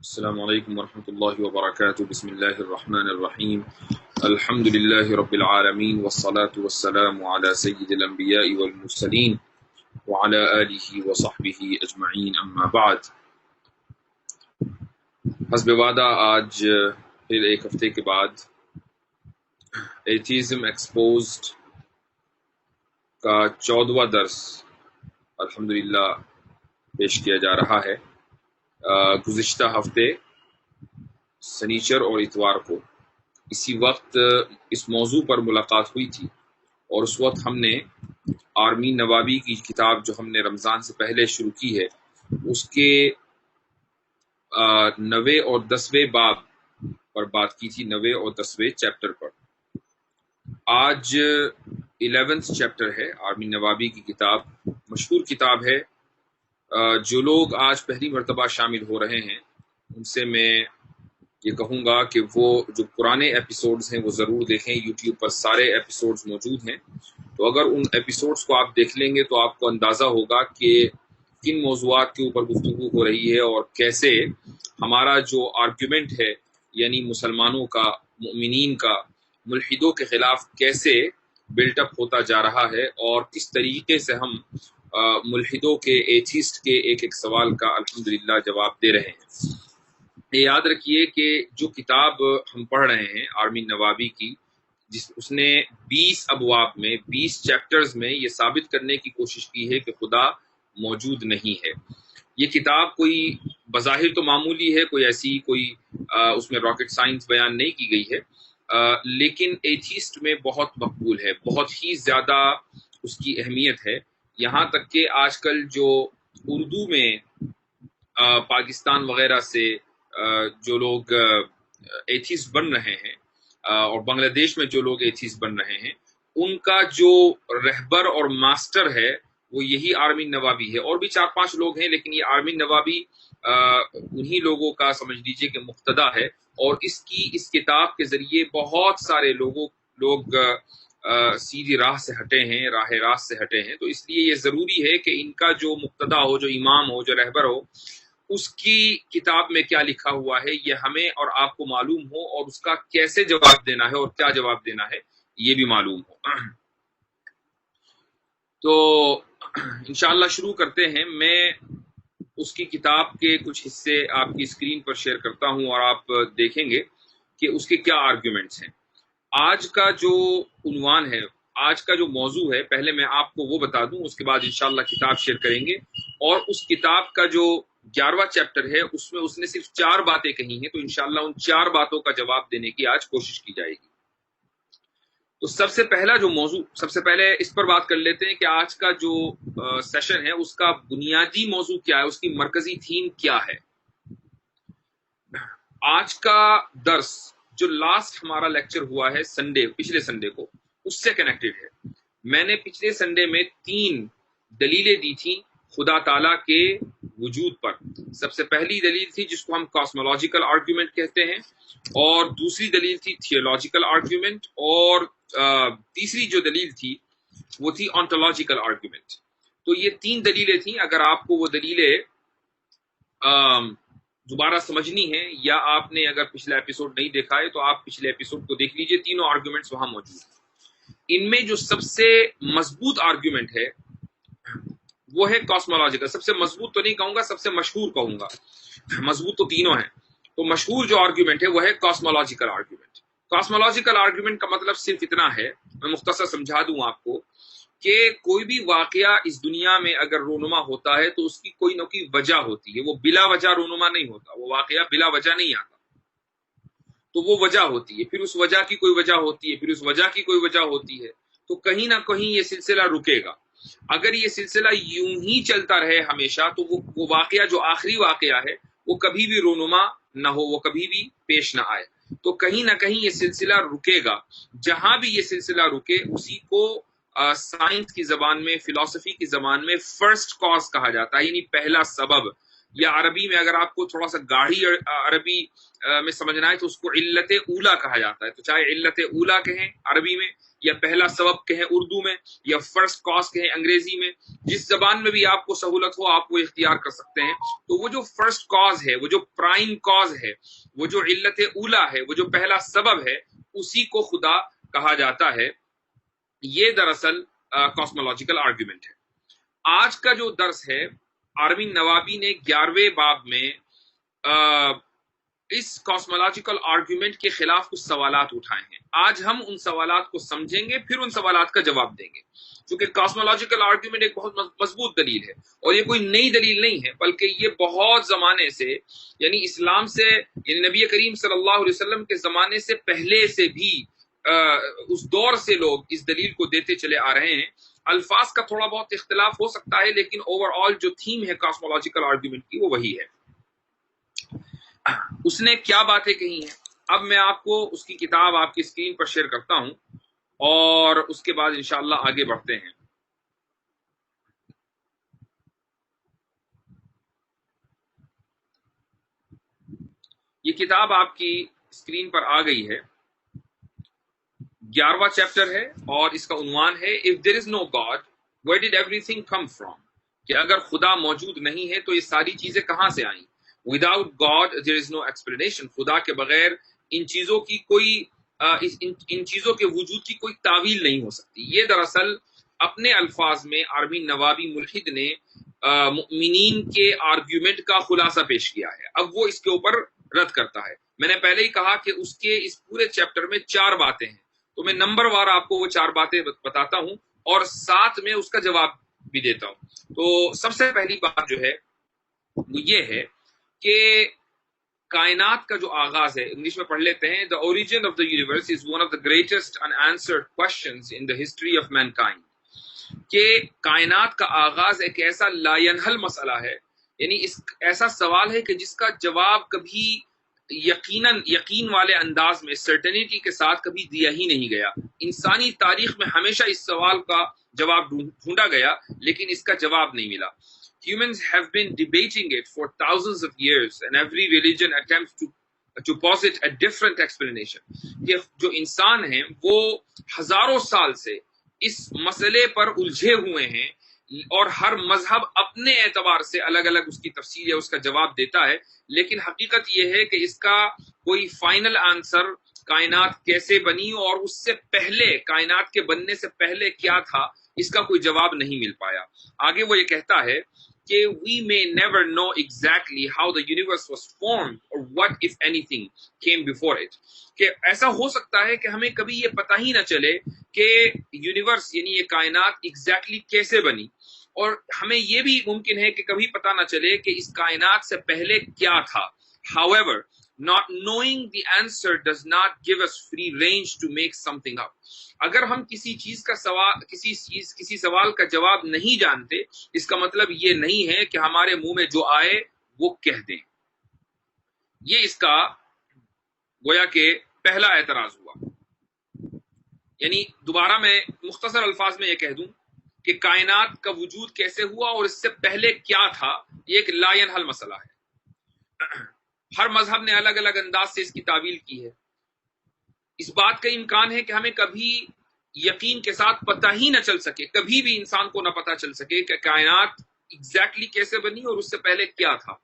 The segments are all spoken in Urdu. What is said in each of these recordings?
السلام علیکم ورحمۃ اللہ وبرکاتہ بسم اللہ الرحمن الرحیم الحمد للہ رب العالمین والصلاة والسلام علی سید الانبیاء والمرسلین وعلی آلہ وصحبہ اجمعین اما بعد۔ حسب وعدہ آج پھر ایک ہفتے کے بعد ایتھیزم ایکسپوزڈ کا 14واں درس الحمدللہ پیش کیا جا رہا ہے۔ گزشتہ ہفتے سنیچر اور اتوار کو اسی وقت اس موضوع پر ملاقات ہوئی تھی، اور اس وقت ہم نے آرمین نوابی کی کتاب جو ہم نے رمضان سے پہلے شروع کی ہے اس کے 9ویں اور 10ویں باب پر بات کی تھی، 9ویں اور 10ویں چیپٹر پر۔ آج 11th چیپٹر ہے آرمین نوابی کی کتاب، مشہور کتاب ہے۔ جو لوگ آج پہلی مرتبہ شامل ہو رہے ہیں ان سے میں یہ کہوں گا کہ وہ جو پرانے ایپیسوڈز ہیں وہ ضرور دیکھیں، یوٹیوب پر سارے ایپیسوڈز موجود ہیں۔ تو اگر ان ایپیسوڈز کو آپ دیکھ لیں گے تو آپ کو اندازہ ہوگا کہ کن موضوعات کے اوپر گفتگو ہو رہی ہے اور کیسے ہمارا جو آرگیومنٹ ہے، یعنی مسلمانوں کا، مؤمنین کا ملحدوں کے خلاف کیسے بلٹ اپ ہوتا جا رہا ہے، اور کس طریقے سے ہم ملحدوں کے، ایتھیسٹ کے ایک ایک سوال کا الحمدللہ جواب دے رہے ہیں۔ یہ یاد رکھیے کہ جو کتاب ہم پڑھ رہے ہیں آرمین نوابی کی، اس نے 20 ابواب میں، 20 چیپٹرز میں یہ ثابت کرنے کی کوشش کی ہے کہ خدا موجود نہیں ہے۔ یہ کتاب کوئی بظاہر تو معمولی ہے، کوئی ایسی کوئی اس میں راکٹ سائنس بیان نہیں کی گئی ہے، لیکن ایتھیسٹ میں بہت مقبول ہے، بہت ہی زیادہ اس کی اہمیت ہے۔ یہاں تک کہ آج کل جو اردو میں پاکستان وغیرہ سے جو لوگ ایتھیسٹ بن رہے ہیں، اور بنگلہ دیش میں جو لوگ ایتھیسٹ بن رہے ہیں، ان کا جو رہبر اور ماسٹر ہے وہ یہی آرمین نوابی ہے۔ اور بھی 4-5 لوگ ہیں، لیکن یہ آرمین نوابی انہی لوگوں کا سمجھ لیجئے کہ مقتدا ہے، اور اس کتاب کے ذریعے بہت سارے لوگ سیدھی راہ سے ہٹے ہیں، راہ راست سے ہٹے ہیں۔ تو اس لیے یہ ضروری ہے کہ ان کا جو مقتدا ہو، جو امام ہو، جو رہبر ہو، اس کی کتاب میں کیا لکھا ہوا ہے یہ ہمیں اور آپ کو معلوم ہو، اور اس کا کیسے جواب دینا ہے اور کیا جواب دینا ہے یہ بھی معلوم ہو۔ تو انشاءاللہ شروع کرتے ہیں۔ میں اس کی کتاب کے کچھ حصے آپ کی اسکرین پر شیئر کرتا ہوں، اور آپ دیکھیں گے کہ اس کے کیا آرگیومنٹس ہیں۔ آج کا جو عنوان ہے، آج کا جو موضوع ہے، پہلے میں آپ کو وہ بتا دوں، اس کے بعد انشاءاللہ کتاب شیئر کریں گے۔ اور اس کتاب کا جو 11واں چیپٹر ہے اس میں اس نے صرف 4 باتیں کہی ہیں، تو انشاءاللہ ان 4 باتوں کا جواب دینے کی آج کوشش کی جائے گی۔ تو سب سے پہلا جو موضوع، سب سے پہلے اس پر بات کر لیتے ہیں کہ آج کا جو سیشن ہے اس کا بنیادی موضوع کیا ہے، اس کی مرکزی تھیم کیا ہے۔ آج کا درس جو لاسٹ ہمارا لیکچر ہوا ہے سنڈے، پچھلے سنڈے کو، اس سے کنیکٹڈ ہے۔ میں نے پچھلے سنڈے میں 3 دلیلیں دی تھیں خدا تعالیٰ کے وجود پر۔ سب سے پہلی دلیل تھی جس کو ہم کاسمولوجیکل آرگیومنٹ کہتے ہیں، اور دوسری دلیل تھی تھیولوجیکل آرگیومنٹ، اور تیسری جو دلیل تھی وہ تھی آنٹولوجیکل آرگیومنٹ۔ تو یہ 3 دلیلیں تھیں۔ اگر آپ کو وہ دلیلیں دوبارہ سمجھنی ہے، یا آپ نے اگر پچھلا ایپیسوڈ نہیں دیکھا ہے تو آپ پچھلے ایپیسوڈ کو دیکھ لیجئے، تینوں آرگیومنٹس وہاں موجود ہیں۔ ان میں جو سب سے مضبوط آرگیومنٹ ہے وہ ہے کاسمولوجیکل۔ سب سے مضبوط تو نہیں کہوں گا، سب سے مشہور کہوں گا، مضبوط تو تینوں ہیں، تو مشہور جو آرگیومنٹ ہے وہ ہے کاسمولوجیکل آرگیومنٹ۔ کاسمولوجیکل آرگیومنٹ کا مطلب صرف اتنا ہے، میں مختصر سمجھا دوں آپ کو، کہ کوئی بھی واقعہ اس دنیا میں اگر رونما ہوتا ہے تو اس کی کوئی نہ کوئی وجہ ہوتی ہے، وہ بلا وجہ رونما نہیں ہوتا، وہ واقعہ بلا وجہ نہیں آتا، تو وہ وجہ ہوتی ہے، پھر اس وجہ کی کوئی وجہ ہوتی ہے، پھر اس وجہ کی کوئی وجہ ہوتی ہے، تو کہیں نہ کہیں یہ سلسلہ رکے گا۔ اگر یہ سلسلہ یوں ہی چلتا رہے ہمیشہ تو وہ واقعہ جو آخری واقعہ ہے وہ کبھی بھی رونما نہ ہو، وہ کبھی بھی پیش نہ آئے، تو کہیں نہ کہیں یہ سلسلہ رکے گا۔ جہاں بھی یہ سلسلہ رکے اسی کو سائنس کی زبان میں، فلسفی کی زبان میں فرسٹ کاز کہا جاتا ہے، یعنی پہلا سبب۔ یا عربی میں اگر آپ کو تھوڑا سا گاڑھی عربی میں سمجھنا ہے تو اس کو علت اولا کہا جاتا ہے. تو چاہے علت اولا کہیں عربی میں، یا پہلا سبب کہیں اردو میں، یا فرسٹ کاز کہیں انگریزی میں، جس زبان میں بھی آپ کو سہولت ہو آپ وہ اختیار کر سکتے ہیں. تو وہ جو فرسٹ کاز ہے، وہ جو پرائم کاز ہے، وہ جو علت اولا ہے، وہ جو پہلا سبب ہے، اسی کو خدا کہا جاتا ہے. یہ دراصل کاسمولوجیکل آرگیومنٹ ہے. آج کا جو درس ہے، آرمین نوابی نے 11ویں باب میں اس کاسمولوجیکل آرگیومنٹ کے خلاف کچھ سوالات اٹھائے ہیں. آج ہم ان سوالات کو سمجھیں گے، پھر ان سوالات کا جواب دیں گے. چونکہ کاسمولوجیکل آرگیومنٹ ایک بہت مضبوط دلیل ہے، اور یہ کوئی نئی دلیل نہیں ہے، بلکہ یہ بہت زمانے سے، یعنی اسلام سے، یعنی نبی کریم صلی اللہ علیہ وسلم کے زمانے سے پہلے سے بھی اس دور سے لوگ اس دلیل کو دیتے چلے آ رہے ہیں. الفاظ کا تھوڑا بہت اختلاف ہو سکتا ہے، لیکن اوور آل جو تھیم ہے کاسمولوجیکل آرگیومنٹ کی وہ وہی ہے. اس نے کیا باتیں کہی ہیں، اب میں آپ کو اس کی کتاب آپ کی اسکرین پر شیئر کرتا ہوں، اور اس کے بعد انشاءاللہ آگے بڑھتے ہیں. یہ کتاب آپ کی اسکرین پر آ گئی ہے. 11واں چیپٹر ہے، اور اس کا عنوان ہے If there is no God, where did everything come from؟ کہ اگر خدا موجود نہیں ہے تو یہ ساری چیزیں کہاں سے آئیں. Without God there is no explanation. خدا کے بغیر ان چیزوں کی کوئی ان چیزوں کے وجود کی کوئی تعویل نہیں ہو سکتی. یہ دراصل اپنے الفاظ میں آرمین نوابی ملحد نے مؤمنین کے آرگیومنٹ کا خلاصہ پیش کیا ہے. اب وہ اس کے اوپر رد کرتا ہے. میں نے پہلے ہی کہا کہ اس کے اس پورے چیپٹر میں 4 باتیں ہیں، تو میں نمبر وار آپ کو وہ 4 باتیں بتاتا ہوں، اور ساتھ میں اس کا جواب بھی دیتا ہوں. تو سب سے پہلی بات جو ہے وہ یہ ہے کہ کائنات کا جو آغاز ہے، انگلش میں پڑھ لیتے ہیں. The origin of the universe is one of the greatest unanswered questions in the history of mankind. کہ کائنات کا آغاز ایک ایسا لا ینحل مسئلہ ہے، یعنی ایسا سوال ہے کہ جس کا جواب کبھی یقین والے انداز میں، سرٹنیٹی کے ساتھ کبھی دیا ہی نہیں گیا. انسانی تاریخ میں ہمیشہ اس سوال کا جواب ڈھونڈا گیا، لیکن اس کا جواب نہیں ملا. Humans have been debating it for thousands of years, and every religion attempts to posit a different explanation. کہ جو انسان ہیں وہ ہزاروں سال سے اس مسئلے پر الجھے ہوئے ہیں، اور ہر مذہب اپنے اعتبار سے الگ الگ اس کی تفسیر یا اس کا جواب دیتا ہے. لیکن حقیقت یہ ہے کہ اس کا کوئی فائنل آنسر، کائنات کیسے بنی اور اس سے پہلے، کائنات کے بننے سے پہلے کیا تھا، اس کا کوئی جواب نہیں مل پایا. آگے وہ یہ کہتا ہے کہ we may never know exactly how the universe was formed or what if anything came before it. کہ ایسا ہو سکتا ہے کہ ہمیں کبھی یہ پتہ ہی نہ چلے کہ یونیورس یعنی یہ کائنات ایگزیکٹلی کیسے بنی، اور ہمیں یہ بھی ممکن ہے کہ کبھی پتہ نہ چلے کہ اس کائنات سے پہلے کیا تھا. However, not knowing the answer does not give us free range to make something up. اگر ہم کسی چیز کا کسی سوال کا جواب نہیں جانتے، اس کا مطلب یہ نہیں ہے کہ ہمارے منہ میں جو آئے وہ کہہ دیں. یہ اس کا گویا کہ پہلا اعتراض ہوا. یعنی دوبارہ میں مختصر الفاظ میں یہ کہہ دوں کہ کائنات کا وجود کیسے ہوا اور اس سے پہلے کیا تھا، یہ ایک لا ینحل مسئلہ ہے. ہر مذہب نے الگ الگ انداز سے اس کی تعویل کی ہے. اس بات کا امکان ہے کہ ہمیں کبھی یقین کے ساتھ پتہ ہی نہ چل سکے، کبھی بھی انسان کو نہ پتہ چل سکے کہ کائنات ایگزیکٹلی کیسے بنی اور اس سے پہلے کیا تھا.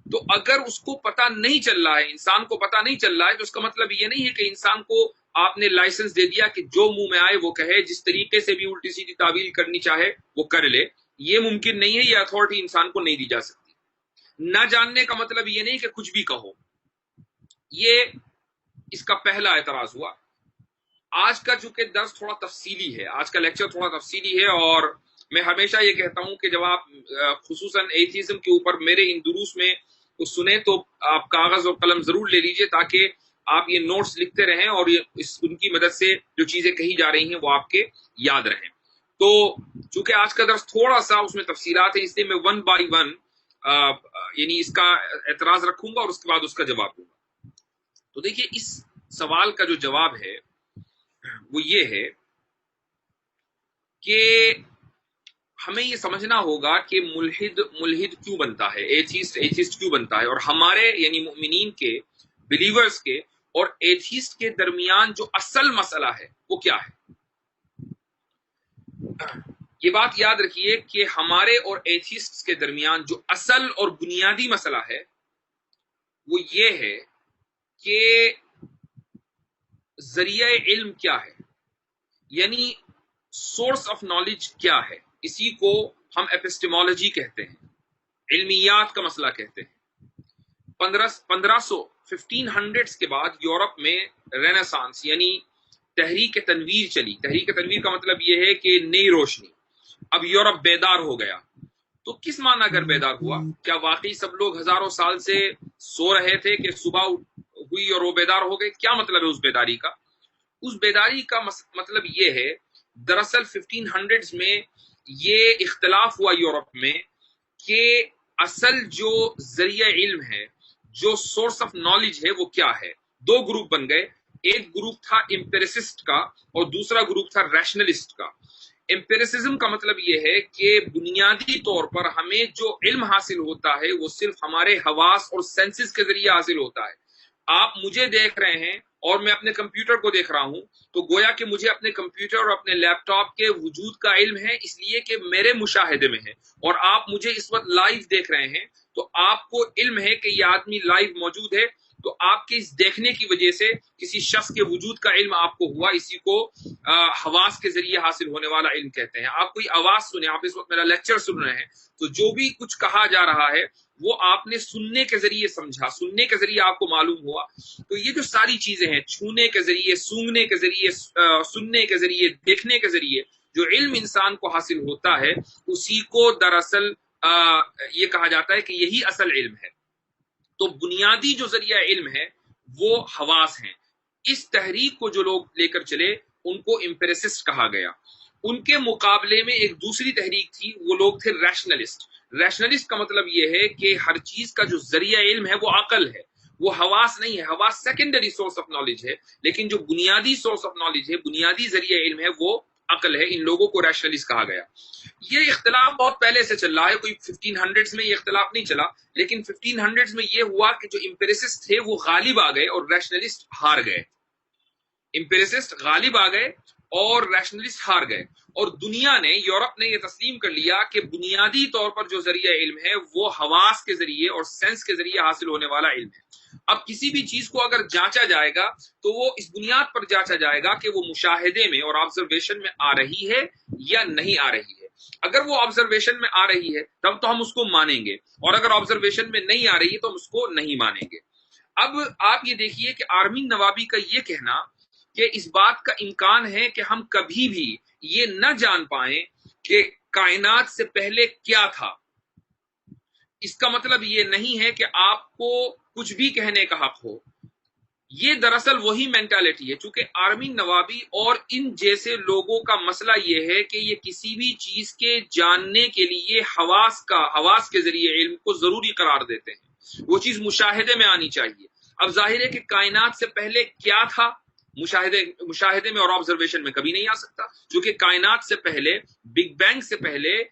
تو اگر اس کو پتہ نہیں چل رہا ہے، انسان کو پتہ نہیں چل رہا ہے، تو اس کا مطلب یہ نہیں ہے کہ انسان کو آپ نے لائسنس دے دیا کہ جو منہ میں آئے وہ کہے، جس طریقے سے بھی الٹی سیدھی تعویل کرنی چاہے وہ کر لے. یہ ممکن نہیں ہے، یہ اتھارٹی انسان کو نہیں دی جا سکتی. نہ جاننے کا مطلب یہ نہیں کہ کچھ بھی کہو. یہ اس کا پہلا اعتراض ہوا. آج کا چونکہ درس تھوڑا تفصیلی ہے، آج کا لیکچر تھوڑا تفصیلی ہے، اور میں ہمیشہ یہ کہتا ہوں کہ جب آپ خصوصاً ایتھیزم کے اوپر میرے ان دروس میں اس سنیں تو آپ کاغذ اور قلم ضرور لے لیجئے، تاکہ آپ یہ نوٹس لکھتے رہیں اور ان کی مدد سے جو چیزیں کہی جا رہی ہیں وہ آپ کے یاد رہیں. تو چونکہ آج کا درس تھوڑا سا اس میں تفصیلات ہیں، اس لیے میں 1 by 1 یعنی اس کا اعتراض رکھوں گا اور اس کے بعد اس کا جواب دوں گا. تو دیکھیے اس سوال کا جو جواب ہے وہ یہ ہے کہ ہمیں یہ سمجھنا ہوگا کہ ملحد کیوں بنتا ہے، ایتھیسٹ کیوں بنتا ہے، اور ہمارے یعنی مؤمنین کے، بلیورز کے اور ایتھیسٹ کے درمیان جو اصل مسئلہ ہے وہ کیا ہے۔ یہ بات یاد رکھیے کہ ہمارے اور ایتھیسٹ کے درمیان جو اصل اور بنیادی مسئلہ ہے وہ یہ ہے کہ ذریعہ علم کیا ہے، یعنی سورس آف نالج کیا ہے۔ اسی کو ہم ایپسٹیمولوجی کہتے ہیں، علمیات کا مسئلہ کہتے ہیں۔ 1500 کے بعد یورپ میں رینیسانس یعنی تحریک تنویر چلی۔ تحریک تنویر کا مطلب یہ ہے کہ نئی روشنی۔ اب یورپ بیدار ہو گیا۔ تو کس معنی اگر بیدار ہوا؟ کیا واقعی سب لوگ ہزاروں سال سے سو رہے تھے کہ صبح ہوئی اور وہ بیدار ہو گئے؟ کیا مطلب ہے اس بیداری کا؟ اس بیداری کا مطلب یہ ہے، دراصل 1500 میں یہ اختلاف ہوا یورپ میں کہ اصل جو ذریعہ علم ہے، جو سورس آف نالج ہے وہ کیا ہے۔ دو گروپ بن گئے، ایک گروپ تھا امپیریسسٹ کا اور دوسرا گروپ تھا ریشنلسٹ کا۔ امپیریسزم کا مطلب یہ ہے کہ بنیادی طور پر ہمیں جو علم حاصل ہوتا ہے وہ صرف ہمارے حواس اور سینسز کے ذریعے حاصل ہوتا ہے۔ آپ مجھے دیکھ رہے ہیں اور میں اپنے کمپیوٹر کو دیکھ رہا ہوں، تو گویا کہ مجھے اپنے کمپیوٹر اور اپنے لیپ ٹاپ کے وجود کا علم ہے، اس لیے کہ میرے مشاہدے میں ہے، اور آپ مجھے اس وقت لائیو دیکھ رہے ہیں تو آپ کو علم ہے کہ یہ آدمی لائیو موجود ہے، تو آپ کے اس دیکھنے کی وجہ سے کسی شخص کے وجود کا علم آپ کو ہوا۔ اسی کو حواس کے ذریعے حاصل ہونے والا علم کہتے ہیں۔ آپ کوئی آواز سنیں، آپ اس وقت میرا لیکچر سن رہے ہیں، تو جو بھی کچھ کہا جا رہا ہے وہ آپ نے سننے کے ذریعے سمجھا، سننے کے ذریعے آپ کو معلوم ہوا۔ تو یہ جو ساری چیزیں ہیں، چھونے کے ذریعے، سونگنے کے ذریعے، سننے کے ذریعے، دیکھنے کے ذریعے جو علم انسان کو حاصل ہوتا ہے، اسی کو دراصل یہ کہا جاتا ہے کہ یہی اصل علم ہے۔ تو بنیادی جو ذریعہ علم ہے وہ حواس ہیں۔ اس تحریک کو جو لوگ لے کر چلے ان کو امپیریسسٹ کہا گیا۔ ان کے مقابلے میں ایک دوسری تحریک تھی، وہ لوگ تھے ریشنلسٹ۔ ریشنلسٹ کا مطلب یہ ہے کہ ہر چیز کا جو ذریعہ علم ہے وہ عقل ہے، وہ حواس نہیں ہے۔ حواس سیکنڈری سورس آف نالج ہے، لیکن جو بنیادی سورس آف نالج ہے، بنیادی ذریعہ علم ہے، وہ عقل ہے۔ ان لوگوں کو ریشنلسٹ کہا گیا۔ یہ اختلاف بہت پہلے سے چل رہا ہے، کوئی 1500 میں یہ اختلاف نہیں چلا، لیکن 1500 میں یہ ہوا کہ جو امپیریسسٹ تھے وہ غالب آ گئے اور ریشنلسٹ ہار گئے۔ امپیریسسٹ غالب آ گئے اور ریشنلسٹ ہار گئے، اور دنیا نے، یورپ نے یہ تسلیم کر لیا کہ بنیادی طور پر جو ذریعہ علم ہے وہ حواس کے ذریعے اور سینس کے ذریعے حاصل ہونے والا علم ہے۔ اب کسی بھی چیز کو اگر جانچا جائے گا تو وہ اس بنیاد پر جانچا جائے گا کہ وہ مشاہدے میں اور آبزرویشن میں آ رہی ہے یا نہیں آ رہی ہے۔ اگر وہ آبزرویشن میں آ رہی ہے تب تو ہم اس کو مانیں گے، اور اگر آبزرویشن میں نہیں آ رہی ہے تو ہم اس کو نہیں مانیں گے۔ اب آپ یہ دیکھیے کہ آرمین نوابی کا یہ کہنا کہ اس بات کا امکان ہے کہ ہم کبھی بھی یہ نہ جان پائیں کہ کائنات سے پہلے کیا تھا، اس کا مطلب یہ نہیں ہے کہ آپ کو کچھ بھی کہنے کا حق ہو۔ یہ دراصل وہی مینٹالٹی ہے، چونکہ آرمین نوابی اور ان جیسے لوگوں کا مسئلہ یہ ہے کہ یہ کسی بھی چیز کے جاننے کے لیے حواس کے ذریعے علم کو ضروری قرار دیتے ہیں۔ وہ چیز مشاہدے میں آنی چاہیے۔ اب ظاہر ہے کہ کائنات سے پہلے کیا تھا، مشاہدے میں اور آبزرویشن میں کبھی نہیں آ سکتا، کیونکہ کائنات سے پہلے، بگ بینگ سے پہلے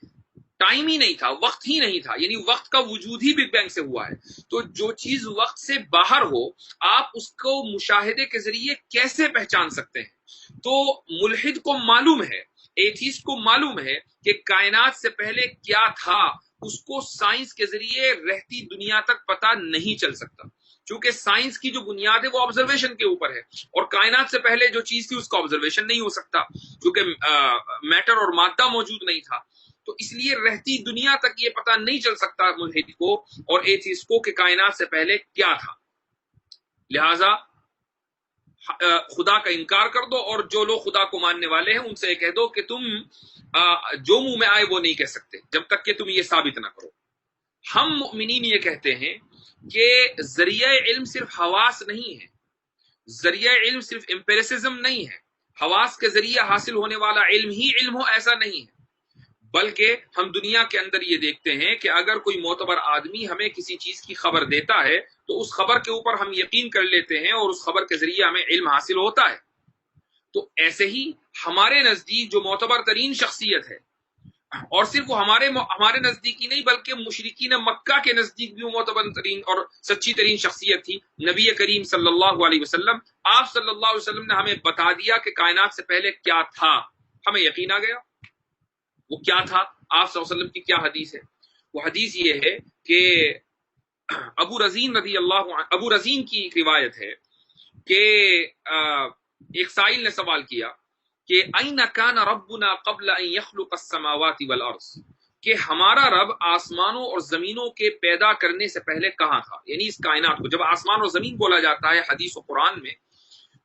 ٹائم ہی نہیں تھا، وقت ہی نہیں تھا، یعنی وقت کا وجود ہی بگ بینگ سے ہوا ہے۔ تو جو چیز وقت سے باہر ہو آپ اس کو مشاہدے کے ذریعے کیسے پہچان سکتے ہیں؟ تو ملحد کو معلوم ہے، ایتھیسٹ کو معلوم ہے کہ کائنات سے پہلے کیا تھا، اس کو سائنس کے ذریعے رہتی دنیا تک پتہ نہیں چل سکتا، چونکہ سائنس کی جو بنیاد ہے وہ آبزرویشن کے اوپر ہے، اور کائنات سے پہلے جو چیز تھی اس کا آبزرویشن نہیں ہو سکتا، کیونکہ میٹر اور مادہ موجود نہیں تھا۔ تو اس لیے رہتی دنیا تک یہ پتہ نہیں چل سکتا ملحد کو اور ایتھیسٹ کو کہ کائنات سے پہلے کیا تھا۔ لہٰذا خدا کا انکار کر دو، اور جو لوگ خدا کو ماننے والے ہیں ان سے کہہ دو کہ تم جو منہ میں آئے وہ نہیں کہہ سکتے جب تک کہ تم یہ ثابت نہ کرو۔ ہم مؤمنین یہ کہتے ہیں کہ ذریعہ علم صرف حواس نہیں ہے، ذریعہ علم صرف امپیریسزم نہیں ہے، حواس کے ذریعے حاصل ہونے والا علم ہی علم ہو ایسا نہیں ہے، بلکہ ہم دنیا کے اندر یہ دیکھتے ہیں کہ اگر کوئی معتبر آدمی ہمیں کسی چیز کی خبر دیتا ہے تو اس خبر کے اوپر ہم یقین کر لیتے ہیں اور اس خبر کے ذریعے ہمیں علم حاصل ہوتا ہے۔ تو ایسے ہی ہمارے نزدیک جو معتبر ترین شخصیت ہے اور صرف وہ ہمارے نزدیک ہی نہیں بلکہ مشرکین مکہ کے نزدیک بھی معتبر ترین اور سچی ترین شخصیت تھی نبی کریم صلی اللہ علیہ وسلم۔ آپ صلی اللہ علیہ وسلم نے ہمیں بتا دیا کہ کائنات سے پہلے کیا تھا، ہمیں یقین آ گیا وہ کیا تھا۔ آپ صلی اللہ علیہ وسلم کی کیا حدیث ہے؟ وہ حدیث یہ ہے کہ ابو رزین کی ایک روایت ہے کہ ایک سائل نے سوال کیا کہ اَيْنَ كَانَ رَبُّنَا قَبْلَ أَن يَخْلُقَ السَّمَاوَاتِ وَالْأَرْضِ، کہ ہمارا رب آسمانوں اور زمینوں کے پیدا کرنے سے پہلے کہاں تھا، یعنی اس کائنات کو۔ جب آسمان اور زمین بولا جاتا ہے حدیث و قرآن میں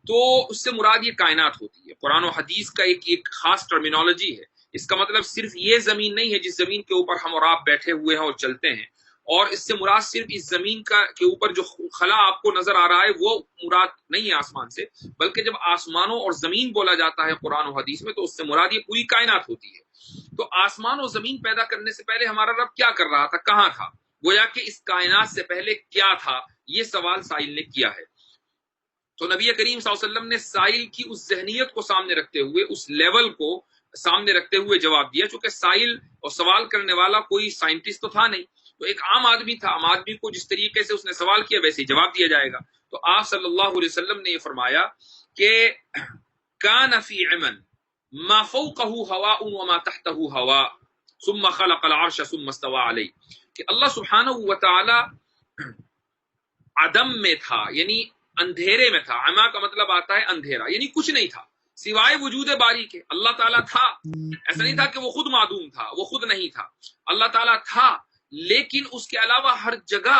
تو اس سے مراد یہ کائنات ہوتی ہے۔ قرآن و حدیث کا ایک خاص ٹرمینالوجی ہے۔ اس کا مطلب صرف یہ زمین نہیں ہے جس زمین کے اوپر ہم اور آپ بیٹھے ہوئے ہیں اور چلتے ہیں، اور اس سے مراد صرف اس زمین کے اوپر جو خلا آپ کو نظر آ رہا ہے وہ مراد نہیں ہے آسمان سے، بلکہ جب آسمانوں اور زمین بولا جاتا ہے قرآن و حدیث میں تو اس سے مراد یہ پوری کائنات ہوتی ہے۔ تو آسمان اور زمین پیدا کرنے سے پہلے ہمارا رب کیا کر رہا تھا، کہاں تھا، گویا کہ اس کائنات سے پہلے کیا تھا، یہ سوال سائل نے کیا ہے۔ تو نبی کریم صلی اللہ علیہ وسلم نے سائل کی اس ذہنیت کو سامنے رکھتے ہوئے، اس لیول کو سامنے رکھتے ہوئے جواب دیا، چونکہ سائل اور سوال کرنے والا کوئی سائنٹسٹ تو تھا نہیں، تو ایک عام آدمی تھا۔ عام آدمی کو جس طریقے سے اس نے سوال کیا ویسے ہی جواب دیا جائے گا۔ تو آپ صلی اللہ علیہ وسلم نے یہ فرمایا کہ کان فی عمن ما فوقہ ہواء وما تحتہ ہواء ثم خلق العرش ثم استوى علیہ، کہ اللہ سبحانہ وتعالی عدم میں تھا، یعنی اندھیرے میں تھا۔ عما کا مطلب آتا ہے اندھیرا، یعنی کچھ نہیں تھا سوائے وجود باری کے۔ اللہ تعالیٰ تھا، ایسا نہیں تھا کہ وہ خود معدوم تھا، وہ خود نہیں تھا۔ اللہ تعالیٰ تھا لیکن اس کے علاوہ ہر جگہ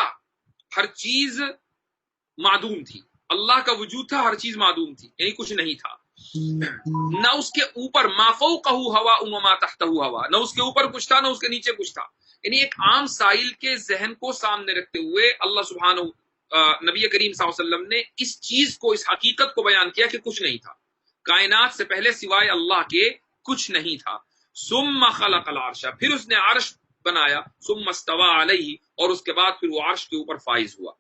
ہر چیز معدوم تھی۔ اللہ کا وجود تھا، ہر چیز معدوم تھی، یعنی کچھ نہیں تھا۔ نہ اس کے اوپر ما فوقہ ہوا وما تحتہ ہوا، نہ اس کے اوپر کچھ تھا نہ اس کے نیچے کچھ تھا۔ یعنی ایک عام سائل کے ذہن کو سامنے رکھتے ہوئے اللہ سبحانہ نبی کریم صلی اللہ علیہ وسلم نے اس چیز کو، اس حقیقت کو بیان کیا کہ کچھ نہیں تھا، کائنات سے پہلے سوائے اللہ کے کچھ نہیں تھا۔ ثم خلق العرش، پھر اس نے عرش بنایا، ثم استوى علیہ، اور اس کے بعد پھر وہ عرش کے اوپر فائز ہوا۔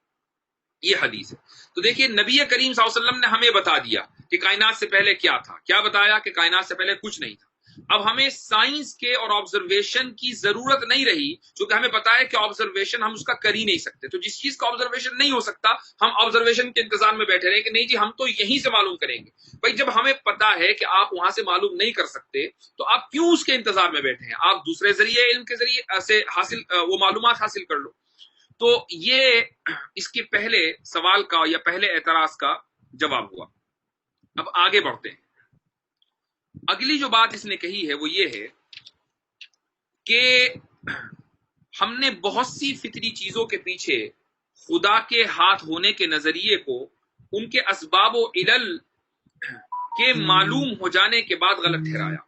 یہ حدیث ہے۔ تو دیکھیے نبی کریم صلی اللہ علیہ وسلم نے ہمیں بتا دیا کہ کائنات سے پہلے کیا تھا، کیا بتایا کہ کائنات سے پہلے کچھ نہیں تھا۔ اب ہمیں سائنس کے اور آبزرویشن کی ضرورت نہیں رہی، چونکہ ہمیں پتا ہے کہ آبزرویشن ہم اس کا کر ہی نہیں سکتے۔ تو جس چیز کا آبزرویشن نہیں ہو سکتا ہم آبزرویشن کے انتظار میں بیٹھے رہے کہ نہیں جی ہم تو یہیں سے معلوم کریں گے۔ بھائی جب ہمیں پتا ہے کہ آپ وہاں سے معلوم نہیں کر سکتے تو آپ کیوں اس کے انتظار میں بیٹھے ہیں؟ آپ دوسرے ذریعے، علم کے ذریعے سے وہ معلومات حاصل کر لو۔ تو یہ اس کے پہلے سوال کا یا پہلے اعتراض کا جواب ہوا۔ اب آگے بڑھتے ہیں۔ اگلی جو بات اس نے کہی ہے وہ یہ ہے کہ ہم نے بہت سی فطری چیزوں کے پیچھے خدا کے ہاتھ ہونے کے نظریے کو ان کے اسباب و علل کے معلوم ہو جانے کے بعد غلط ٹھہرایا۔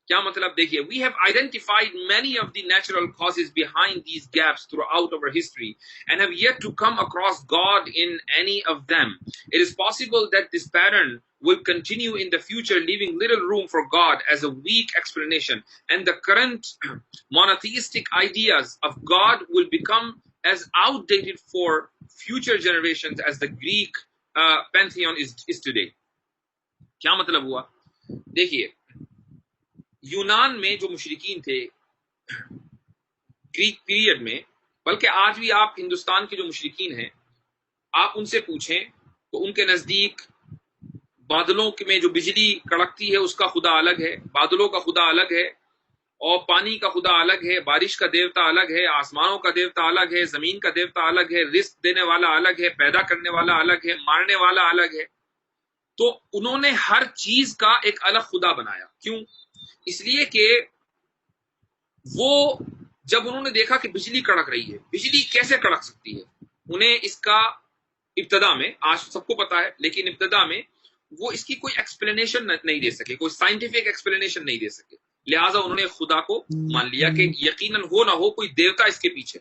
کیا مطلب؟ دیکھیے we have identified many of the natural causes behind these gaps throughout our history and have yet to come across God in any of them. It is possible that this pattern will continue in the future, leaving little room for God as a weak explanation, and the current monotheistic ideas of God will become as outdated for future generations as the Greek pantheon is today. کیا مطلب ہوا؟ دیکھیے یونان میں جو مشرکین تھے گریک پیریڈ میں، بلکہ آج بھی آپ ہندوستان کے جو مشرکین ہیں آپ ان سے پوچھیں تو ان کے نزدیک بادلوں میں جو بجلی کڑکتی ہے اس کا خدا الگ ہے، بادلوں کا خدا الگ ہے، اور پانی کا خدا الگ ہے، بارش کا دیوتا الگ ہے، آسمانوں کا دیوتا الگ ہے، زمین کا دیوتا الگ ہے، رزق دینے والا الگ ہے، پیدا کرنے والا الگ ہے، مارنے والا الگ ہے۔ تو انہوں نے ہر چیز کا ایک الگ خدا بنایا۔ کیوں؟ اس لیے کہ وہ جب انہوں نے دیکھا کہ بجلی کڑک رہی ہے، بجلی کیسے کڑک سکتی ہے، انہیں اس کا ابتدا میں، آج سب کو پتا ہے لیکن ابتدا میں وہ اس کی کوئی ایکسپلینیشن نہیں دے سکے، کوئی سائنٹیفک ایکسپلینیشن نہیں دے سکے، لہٰذا انہوں نے خدا کو مان لیا کہ یقیناً ہو نہ ہو کوئی دیوتا اس کے پیچھے۔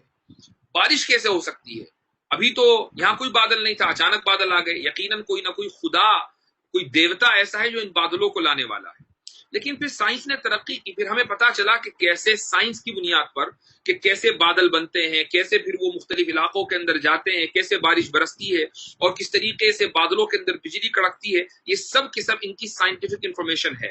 بارش کیسے ہو سکتی ہے؟ ابھی تو یہاں کوئی بادل نہیں تھا، اچانک بادل آ گئے، یقیناً کوئی نہ کوئی خدا، کوئی دیوتا ایسا ہے جو ان بادلوں کو لانے والا ہے۔ لیکن پھر سائنس نے ترقی کی، پھر ہمیں پتا چلا کہ کیسے سائنس کی بنیاد پر کہ کیسے بادل بنتے ہیں، کیسے پھر وہ مختلف علاقوں کے اندر جاتے ہیں، کیسے بارش برستی ہے، اور کس طریقے سے بادلوں کے اندر بجلی کڑکتی ہے، یہ سب کے سب ان کی سائنٹیفک انفارمیشن ہے۔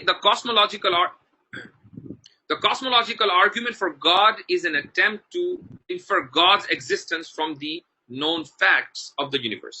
the cosmological argument for God is an attempt to infer God's existence from the known facts of the universe.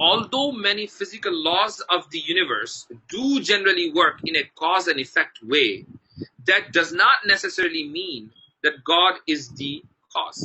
although many physical laws of the universe do generally work in a cause and effect way, that does not necessarily mean that God is the cause.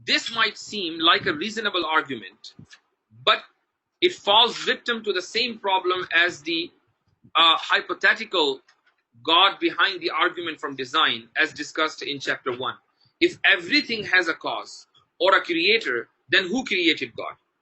this might seem like a reasonable argument, but it falls victim to the same problem as the hypothetical God behind the argument from design, as discussed in chapter 1. If everything has a cause or a creator, then who created God?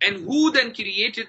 And who then created?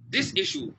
this issue,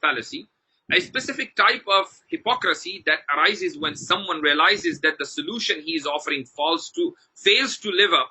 fallacy, a specific type of hypocrisy that arises when someone realizes that the solution he is offering fails to live up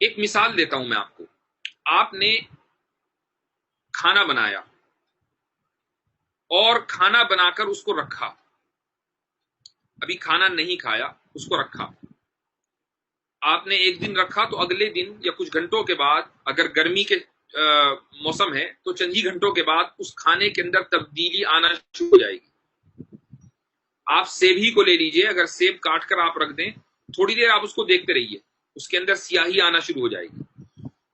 ایک مثال دیتا ہوں میں آپ کو. آپ نے کھانا بنایا اور کھانا بنا کر اس کو رکھا، ابھی کھانا نہیں کھایا، اس کو رکھا. آپ نے ایک دن رکھا تو اگلے دن یا کچھ گھنٹوں کے بعد، اگر گرمی کے موسم ہے تو چند ہی گھنٹوں کے بعد اس کھانے کے اندر تبدیلی آنا شروع ہو جائے گی. آپ سیب ہی کو لے لیجئے، اگر سیب کاٹ کر آپ رکھ دیں، تھوڑی دیر آپ اس کو دیکھتے رہیے، اس کے اندر سیاہی آنا شروع ہو جائے گی.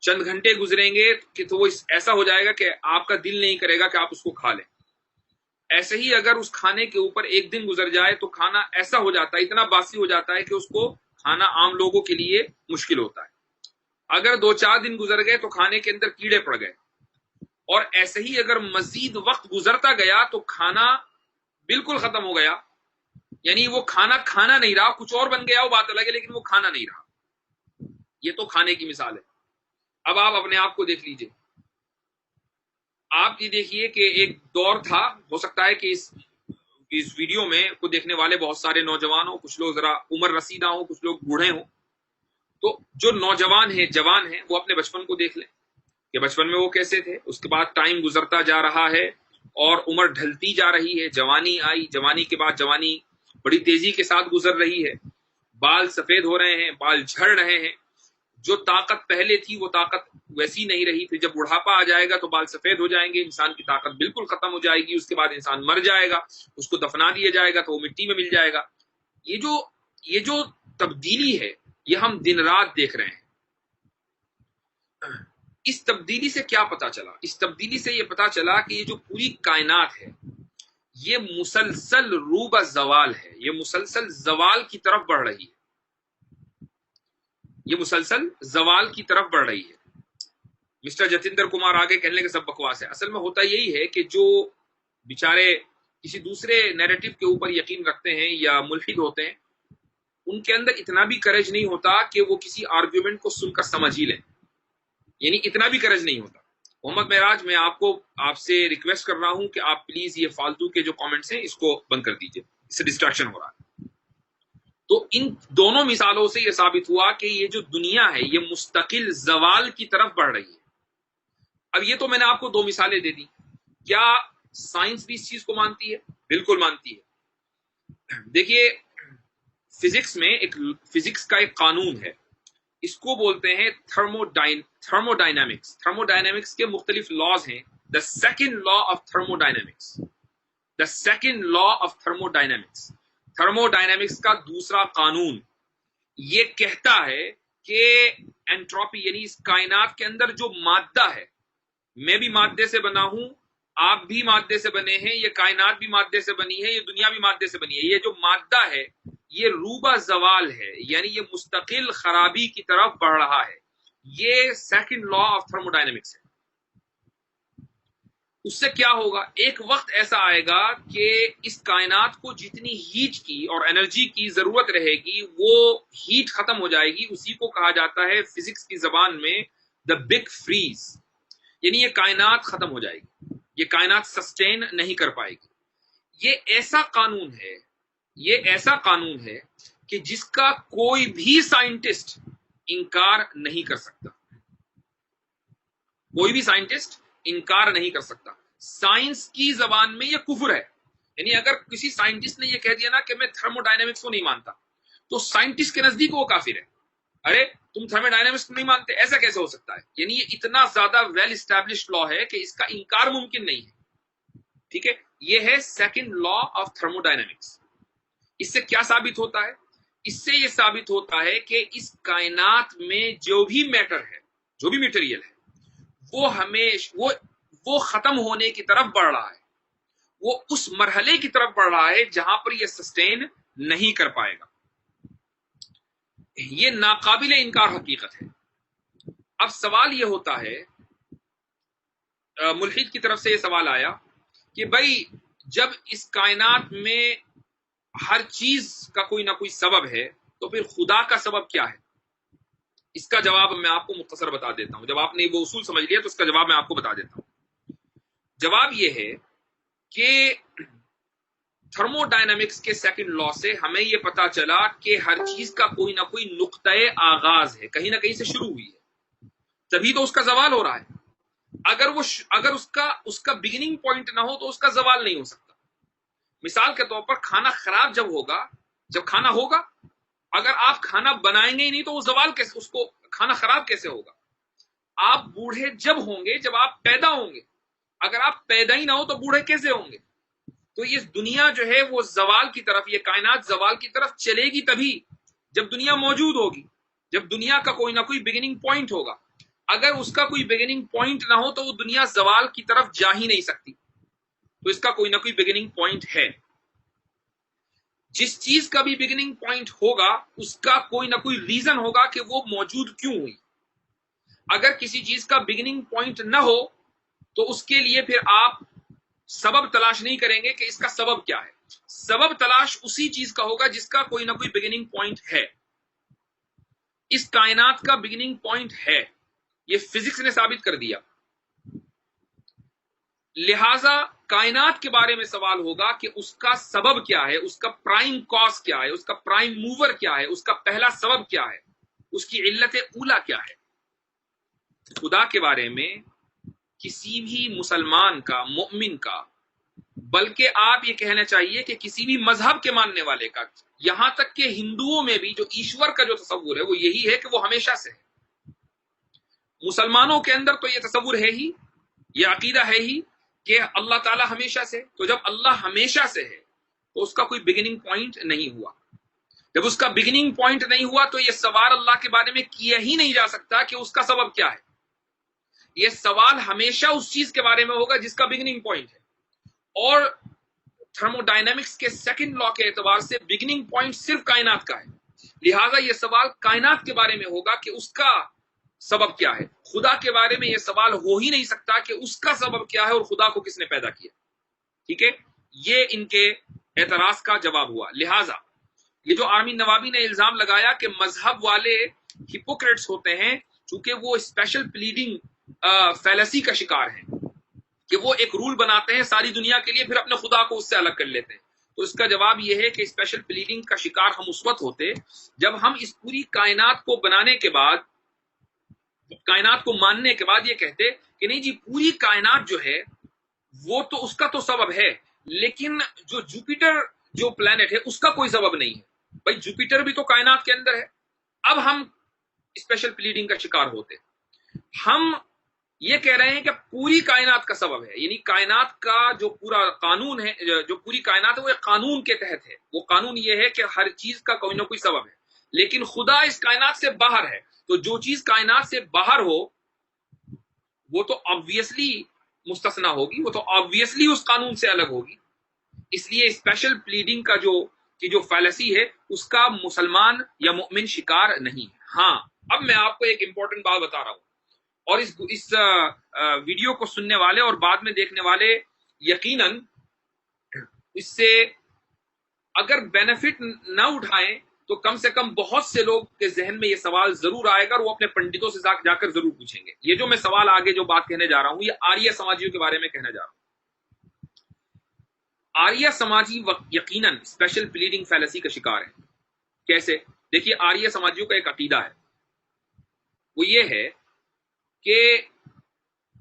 چند گھنٹے گزریں گے کہ تو وہ ایسا ہو جائے گا کہ آپ کا دل نہیں کرے گا کہ آپ اس کو کھا لیں. ایسے ہی اگر اس کھانے کے اوپر ایک دن گزر جائے تو کھانا ایسا ہو جاتا ہے، اتنا باسی ہو جاتا ہے کہ اس کو کھانا عام لوگوں کے لیے مشکل ہوتا ہے. اگر 2-4 دن گزر گئے تو کھانے کے اندر کیڑے پڑ گئے. اور ایسے ہی اگر مزید وقت گزرتا گیا تو کھانا بالکل ختم ہو گیا، یعنی وہ کھانا نہیں رہا، کچھ اور بن گیا وہ بات الگ ہے، لیکن وہ کھانا نہیں رہا. یہ تو کھانے کی مثال ہے. اب آپ اپنے آپ کو دیکھ لیجئے. آپ یہ دیکھیے کہ ایک دور تھا، ہو سکتا ہے کہ اس ویڈیو میں کو دیکھنے والے بہت سارے نوجوان ہوں، کچھ لوگ ذرا عمر رسیدہ ہوں، کچھ لوگ بوڑھے ہوں. تو جو نوجوان ہیں، جوان ہیں، وہ اپنے بچپن کو دیکھ لیں کہ بچپن میں وہ کیسے تھے. اس کے بعد ٹائم گزرتا جا رہا ہے اور عمر ڈھلتی جا رہی ہے، جوانی آئی، جوانی کے بعد جوانی بڑی تیزی کے ساتھ گزر رہی ہے، بال سفید ہو رہے ہیں، بال جھڑ رہے ہیں. جو طاقت پہلے تھی وہ طاقت ویسی نہیں رہی. پھر جب بڑھاپا آ جائے گا تو بال سفید ہو جائیں گے، انسان کی طاقت بالکل ختم ہو جائے گی. اس کے بعد انسان مر جائے گا، اس کو دفنا دیا جائے گا تو وہ مٹی میں مل جائے گا. یہ جو تبدیلی ہے یہ ہم دن رات دیکھ رہے ہیں. اس تبدیلی سے کیا پتا چلا؟ اس تبدیلی سے یہ پتا چلا کہ یہ جو پوری کائنات ہے یہ مسلسل روبہ زوال ہے، یہ مسلسل زوال کی طرف بڑھ رہی ہے، یہ مسلسل زوال کی طرف بڑھ رہی ہے. مسٹر جتیندر کمار آگے کہنے کہ سب بکواس ہے. اصل میں ہوتا یہی ہے کہ جو بیچارے کسی دوسرے نیریٹو کے اوپر یقین رکھتے ہیں یا ملحد ہوتے ہیں، ان کے اندر اتنا بھی کرج نہیں ہوتا کہ وہ کسی آرگیومنٹ کو سن کر سمجھ ہی لیں، یعنی اتنا بھی کرج نہیں ہوتا. محمد معراج، میں آپ سے ریکویسٹ کر رہا ہوں کہ آپ پلیز یہ فالتو کے جو کامنٹس ہیں اس کو بند کر دیجئے، اس سے ڈسٹریکشن ہو رہا ہے. تو ان دونوں مثالوں سے یہ ثابت ہوا کہ یہ جو دنیا ہے یہ مستقل زوال کی طرف بڑھ رہی ہے. اب یہ تو میں نے آپ کو 2 مثالیں دے دی. کیا سائنس بھی اس چیز کو مانتی ہے؟ بالکل مانتی ہے. دیکھیے، فزکس کا ایک قانون ہے، اس کو بولتے ہیں تھرموڈائنامکس. تھرموڈائنامکس کے مختلف لاز ہیں. The second law of thermodynamics, the second law of thermodynamics, thermodynamics کا دوسرا قانون یہ کہتا ہے کہ انٹروپی، یعنی اس کائنات کے اندر جو مادہ ہے، میں بھی مادے سے بنا ہوں، آپ بھی مادے سے بنے ہیں، یہ کائنات بھی مادے سے بنی ہے، یہ دنیا بھی مادے سے بنی ہے. یہ جو مادہ ہے یہ روبہ زوال ہے، یعنی یہ مستقل خرابی کی طرف بڑھ رہا ہے. یہ سیکنڈ لا آف تھرموڈائنامکس ہے. اس سے کیا ہوگا؟ ایک وقت ایسا آئے گا کہ اس کائنات کو جتنی ہیٹ کی اور انرجی کی ضرورت رہے گی وہ ہیٹ ختم ہو جائے گی. اسی کو کہا جاتا ہے فزکس کی زبان میں دا بگ فریز، یعنی یہ کائنات ختم ہو جائے گی، یہ کائنات سسٹین نہیں کر پائے گی. یہ ایسا قانون ہے، یہ ایسا قانون ہے کہ جس کا کوئی بھی سائنٹسٹ انکار نہیں کر سکتا، کوئی بھی سائنٹسٹ انکار نہیں کر سکتا. سائنس کی زبان میں یہ کفر ہے. یعنی اگر کسی سائنٹسٹ نے یہ کہہ دیا نا کہ میں تھرموڈائنامکس کو نہیں مانتا، تو سائنٹسٹ کے نزدیک وہ کافر ہے. ارے تم تھرموڈائنامکس کو نہیں مانتے، ایسا کیسے ہو سکتا ہے؟ یعنی یہ اتنا زیادہ ویل اسٹیبلشڈ لا ہے کہ اس کا انکار ممکن نہیں ہے. ٹھیک ہے، یہ ہے سیکنڈ لا آف تھرموڈائنامکس. اس سے کیا ثابت ہوتا ہے؟ اس سے یہ ثابت ہوتا ہے کہ اس کائنات میں جو بھی میٹر ہے، جو بھی میٹیریل ہے، وہ ختم ہونے کی طرف بڑھ رہا ہے، وہ اس مرحلے کی طرف بڑھ رہا ہے جہاں پر یہ سسٹین نہیں کر پائے گا. یہ ناقابل انکار حقیقت ہے. اب سوال یہ ہوتا ہے، ملحد کی طرف سے یہ سوال آیا کہ بھائی جب اس کائنات میں ہر چیز کا کوئی نہ کوئی سبب ہے تو پھر خدا کا سبب کیا ہے؟ اس کا جواب میں آپ کو مختصر بتا دیتا ہوں. جب آپ نے وہ اصول سمجھ لیا تو اس کا جواب میں آپ کو بتا دیتا ہوں. جواب یہ ہے کہ تھرمو ڈائنامکس کے سیکنڈ لا سے ہمیں یہ پتا چلا کہ ہر چیز کا کوئی نہ کوئی نقطۂ آغاز ہے، کہیں نہ کہیں سے شروع ہوئی ہے. تبھی تو اس کا زوال ہو رہا ہے. اگر اس کا بگننگ پوائنٹ نہ ہو تو اس کا زوال نہیں ہو سکتا. مثال کے طور پر کھانا خراب جب کھانا ہوگا، اگر آپ کھانا بنائیں گے ہی نہیں تو وہ زوال کیسے، اس کو کھانا خراب کیسے ہوگا؟ آپ بوڑھے جب ہوں گے جب آپ پیدا ہوں گے، اگر آپ پیدا ہی نہ ہو تو بوڑھے کیسے ہوں گے؟ تو یہ دنیا جو ہے وہ زوال کی طرف، یہ کائنات زوال کی طرف چلے گی تبھی جب دنیا موجود ہوگی، جب دنیا کا کوئی نہ کوئی بگننگ پوائنٹ ہوگا. اگر اس کا کوئی بگننگ پوائنٹ نہ ہو تو وہ دنیا زوال کی طرف جا ہی نہیں سکتی. تو اس کا کوئی نہ کوئی بگننگ پوائنٹ ہے. جس چیز کا بھی بگننگ پوائنٹ ہوگا اس کا کوئی نہ کوئی ریزن ہوگا کہ وہ موجود کیوں ہوئی. اگر کسی چیز کا بگننگ پوائنٹ نہ ہو تو اس کے لیے پھر آپ سبب تلاش نہیں کریں گے کہ اس کا سبب کیا ہے. سبب تلاش اسی چیز کا ہوگا جس کا کوئی نہ کوئی بگننگ پوائنٹ ہے. اس کائنات کا بگننگ پوائنٹ ہے، یہ فزکس نے ثابت کر دیا. لہذا کائنات کے بارے میں سوال ہوگا کہ اس کا سبب کیا ہے، اس کا پرائم کاز کیا ہے، اس کا پرائم موور کیا ہے، اس کا پہلا سبب کیا ہے، اس کی علت اولا کیا ہے. خدا کے بارے میں کسی بھی مسلمان کا، مومن کا، بلکہ آپ یہ کہنا چاہیے کہ کسی بھی مذہب کے ماننے والے کا، یہاں تک کہ ہندوؤں میں بھی جو ایشور کا جو تصور ہے وہ یہی ہے کہ وہ ہمیشہ سے ہے. مسلمانوں کے اندر تو یہ تصور ہے ہی، یہ عقیدہ ہے ہی کہ اللہ تعالیٰ ہمیشہ سے. تو جب اللہ ہمیشہ سے ہے تو اس کا کوئی بگننگ پوائنٹ نہیں ہوا. جب اس کا بگننگ پوائنٹ نہیں ہوا تو یہ سوال اللہ کے بارے میں کیا ہی نہیں جا سکتا کہ اس کا سبب کیا ہے. یہ سوال ہمیشہ اس چیز کے بارے میں ہوگا جس کا بگننگ پوائنٹ ہے. اور تھرمو ڈائنامکس کے سیکنڈ لا کے اعتبار سے بگننگ پوائنٹ صرف کائنات کا ہے. لہٰذا یہ سوال کائنات کے بارے میں ہوگا کہ اس کا سبب کیا ہے. خدا کے بارے میں یہ سوال ہو ہی نہیں سکتا کہ اس کا سبب کیا ہے اور خدا کو کس نے پیدا کیا. ٹھیک ہے، یہ ان کے اعتراض کا جواب ہوا. لہٰذا یہ جو آرمین نوابی نے الزام لگایا کہ مذہب والے ہپوکریٹس ہوتے ہیں چونکہ وہ اسپیشل پلیڈنگ فیلسی کا شکار ہیں، کہ وہ ایک رول بناتے ہیں ساری دنیا کے لیے پھر اپنے خدا کو اس سے الگ کر لیتے ہیں. تو اس کا جواب یہ ہے کہ اسپیشل پلیڈنگ کا شکار ہم اس وقت ہوتے جب ہم اس پوری کائنات کو بنانے کے بعد، کائنات کو ماننے کے بعد یہ کہتے کہ نہیں جی پوری کائنات جو ہے وہ تو اس کا تو سبب ہے، لیکن جو جوپیٹر جو پلانٹ ہے اس کا کوئی سبب نہیں ہے. بھائی جوپیٹر بھی تو کائنات کے اندر ہے. اب ہم اسپیشل پلیڈنگ کا شکار ہوتے. ہم یہ کہہ رہے ہیں کہ پوری کائنات کا سبب ہے، یعنی کائنات کا جو پورا قانون ہے، جو پوری کائنات ہے وہ ایک قانون کے تحت ہے. وہ قانون یہ ہے کہ ہر چیز کا کوئی نہ کوئی سبب ہے، لیکن خدا اس کائنات سے باہر ہے. تو جو چیز کائنات سے باہر ہو وہ تو آبویسلی مستثنا ہوگی، وہ تو آبویسلی اس قانون سے الگ ہوگی. اس لیے اسپیشل پلیڈنگ کا جو فیلسی ہے اس کا مسلمان یا مومن شکار نہیں ہے. ہاں اب میں آپ کو ایک امپورٹنٹ بات بتا رہا ہوں، اور اس ویڈیو کو سننے والے اور بعد میں دیکھنے والے یقیناً اس سے اگر بینیفٹ نہ اٹھائیں تو کم سے کم بہت سے لوگ کے ذہن میں یہ سوال ضرور آئے گا اور وہ اپنے پنڈتوں سے جا کر ضرور پوچھیں گے. یہ جو میں سوال آگے جو بات کہنے جا رہا ہوں یہ آریہ سماجیوں کے بارے میں کہنے جا رہا ہوں. آریہ سماجی یقیناً اسپیشل پلیڈنگ فیلسی کا شکار ہے. کیسے؟ دیکھیے آریہ سماجیوں کا ایک عقیدہ ہے، وہ یہ ہے کہ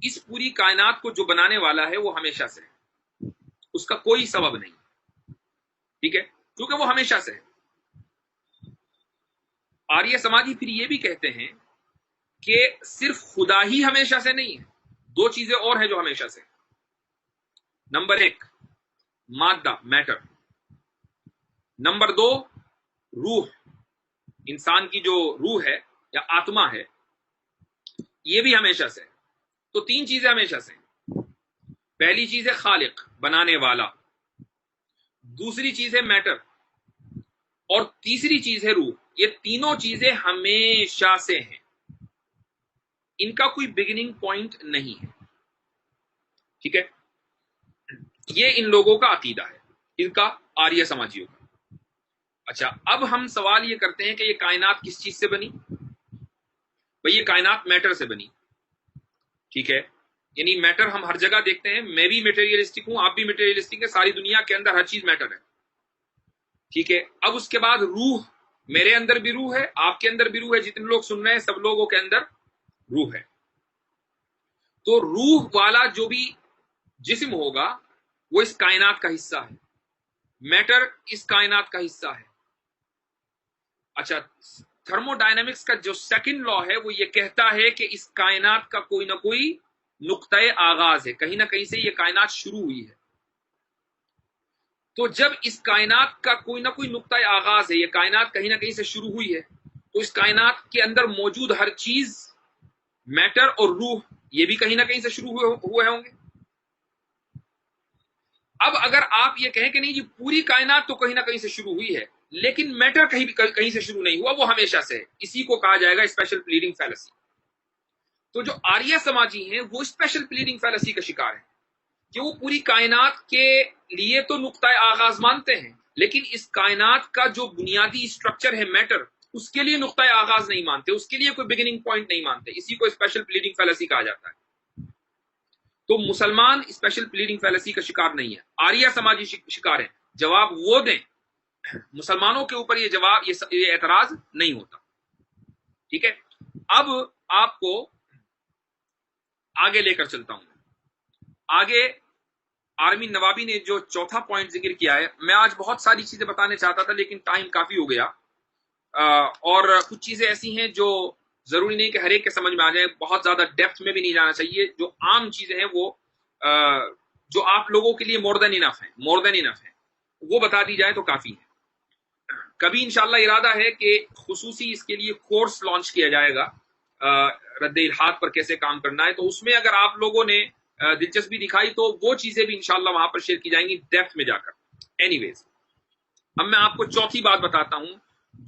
اس پوری کائنات کو جو بنانے والا ہے وہ ہمیشہ سے ہے، اس کا کوئی سبب نہیں. ٹھیک ہے، کیونکہ وہ ہمیشہ سے ہے. آریہ سماجی پھر یہ بھی کہتے ہیں کہ صرف خدا ہی ہمیشہ سے نہیں ہے، دو چیزیں اور ہیں جو ہمیشہ سے. نمبر 1 مادہ، میٹر. نمبر 2 روح، انسان کی جو روح ہے یا آتما ہے یہ بھی ہمیشہ سے. تو 3 چیزیں ہمیشہ سے. پہلی چیز ہے خالق، بنانے والا. دوسری چیز ہے میٹر، اور تیسری چیز ہے روح. یہ تینوں چیزیں ہمیشہ سے ہیں، ان کا کوئی بگننگ پوائنٹ نہیں ہے. ٹھیک ہے، یہ ان لوگوں کا عقیدہ ہے، ان کا آریہ سماجیوں کا. اچھا اب ہم سوال یہ کرتے ہیں کہ یہ کائنات کس چیز سے بنی؟ بھئی یہ کائنات میٹر سے بنی. ٹھیک ہے، یعنی میٹر ہم ہر جگہ دیکھتے ہیں. میں بھی میٹیریلسٹک ہوں، آپ بھی میٹیریلسٹک ہیں، ساری دنیا کے اندر ہر چیز میٹر ہے. ٹھیک ہے، اب اس کے بعد روح، میرے اندر بھی روح ہے، آپ کے اندر بھی روح ہے، جتنے لوگ سن رہے ہیں سب لوگوں کے اندر روح ہے. تو روح والا جو بھی جسم ہوگا وہ اس کائنات کا حصہ ہے، میٹر اس کائنات کا حصہ ہے۔ اچھا، تھرمو ڈائنامکس کا جو سیکنڈ لا ہے وہ یہ کہتا ہے کہ اس کائنات کا کوئی نہ کوئی نقطۂ آغاز ہے، کہیں نہ کہیں سے یہ کائنات شروع ہوئی ہے۔ تو جب اس کائنات کا کوئی نہ کوئی نقطۂ آغاز ہے، یہ کائنات کہیں نہ کہیں سے شروع ہوئی ہے، تو اس کائنات کے اندر موجود ہر چیز، میٹر اور روح، یہ بھی کہیں نہ کہیں سے شروع ہوئے ہوں گے۔ اب اگر آپ یہ کہیں کہ نہیں جی پوری کائنات تو کہیں نہ کہیں سے شروع ہوئی ہے، لیکن میٹر کہیں سے شروع نہیں ہوا، وہ ہمیشہ سے ہے، اسی کو کہا جائے گا اسپیشل پلیڈنگ فیلسی۔ تو جو آریہ سماجی ہیں وہ اسپیشل پلیڈنگ فیلسی کا شکار ہیں کہ وہ پوری کائنات کے لیے تو نقطۂ آغاز مانتے ہیں، لیکن اس کائنات کا جو بنیادی اسٹرکچر ہے میٹر، اس کے لیے نقطۂ آغاز نہیں مانتے، اس کے لیے کوئی بگننگ پوائنٹ نہیں مانتے، اسی کو اسپیشل پلیڈنگ فیلسی کہا جاتا ہے۔ تو مسلمان اسپیشل پلیڈنگ فیلسی کا شکار نہیں ہے، آریہ سماجی شکار ہیں۔ جواب وہ دیں، مسلمانوں کے اوپر یہ جواب، یہ اعتراض نہیں ہوتا۔ ٹھیک ہے، اب آپ کو آگے لے کر چلتا ہوں۔ آگے آرمین نوابی نے جو چوتھا پوائنٹ ذکر کیا ہے، میں آج بہت ساری چیزیں بتانے چاہتا تھا لیکن ٹائم کافی ہو گیا، اور کچھ چیزیں ایسی ہیں جو ضروری نہیں کہ ہر ایک کے سمجھ میں آ جائیں، بہت زیادہ ڈیپتھ میں بھی نہیں جانا چاہیے۔ جو عام چیزیں ہیں وہ جو آپ لوگوں کے لیے مور دین انف ہیں وہ بتا دی جائے تو کافی ہے۔ کبھی انشاءاللہ ارادہ ہے کہ خصوصی اس کے لیے کورس لانچ کیا جائے گا، رد الحاد پر کیسے کام کرنا ہے، تو اس میں اگر آپ لوگوں نے دلچسپی دکھائی تو وہ چیزیں بھی انشاءاللہ وہاں پر شیئر کی جائیں گی ڈیپتھ میں جا کر۔ اینی ویز، اب میں آپ کو چوتھی بات بتاتا ہوں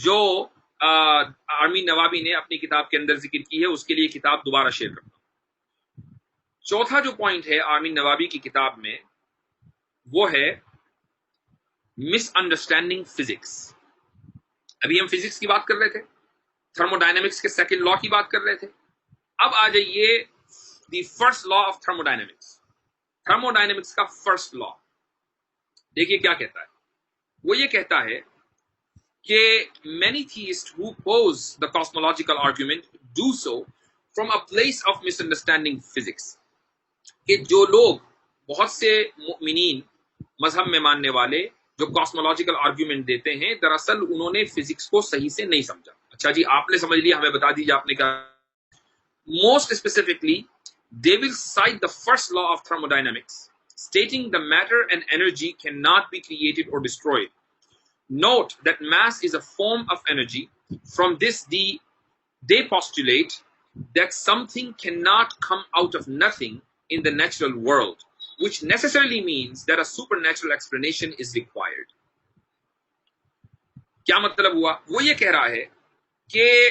جو آرمین نوابی نے اپنی کتاب کے اندر ذکر کی ہے، اس کے لیے کتاب دوبارہ شیئر کرتا ہوں۔ چوتھا جو پوائنٹ ہے آرمین نوابی کی کتاب میں وہ ہے مس انڈرسٹینڈنگ فزکس۔ ابھی ہم فزکس کی بات کر رہے تھے، تھرمو ڈائنامکس کے سیکنڈ لا کی بات کر رہے تھے، اب آ جائیے the first law of thermo dynamics. Thermo dynamics کا فرسٹ لا دیکھیے کیا کہتا ہے۔ وہ یہ کہتا ہے کہ many theists who pose the cosmological argument do so from a place of misunderstanding physics، کہ جو لوگ، بہت سے مؤمنین، مذہب میں ماننے والے جو کاسمولوجیکل آرگیومنٹ دیتے ہیں، دراصل انہوں نے فزکس کو صحیح سے نہیں سمجھا۔ اچھا جی، آپ نے سمجھ لیا، ہمیں بتا دیجیے آپ نے کہا۔ Most specifically they will cite the first law of thermodynamics stating the matter and energy cannot be created or destroyed. Note that mass is a form of energy. From this they postulate that something cannot come out of nothing in the natural world, which necessarily means that a supernatural explanation is required. کیا مطلب ہوا؟ وہ یہ کہہ رہا ہے کہ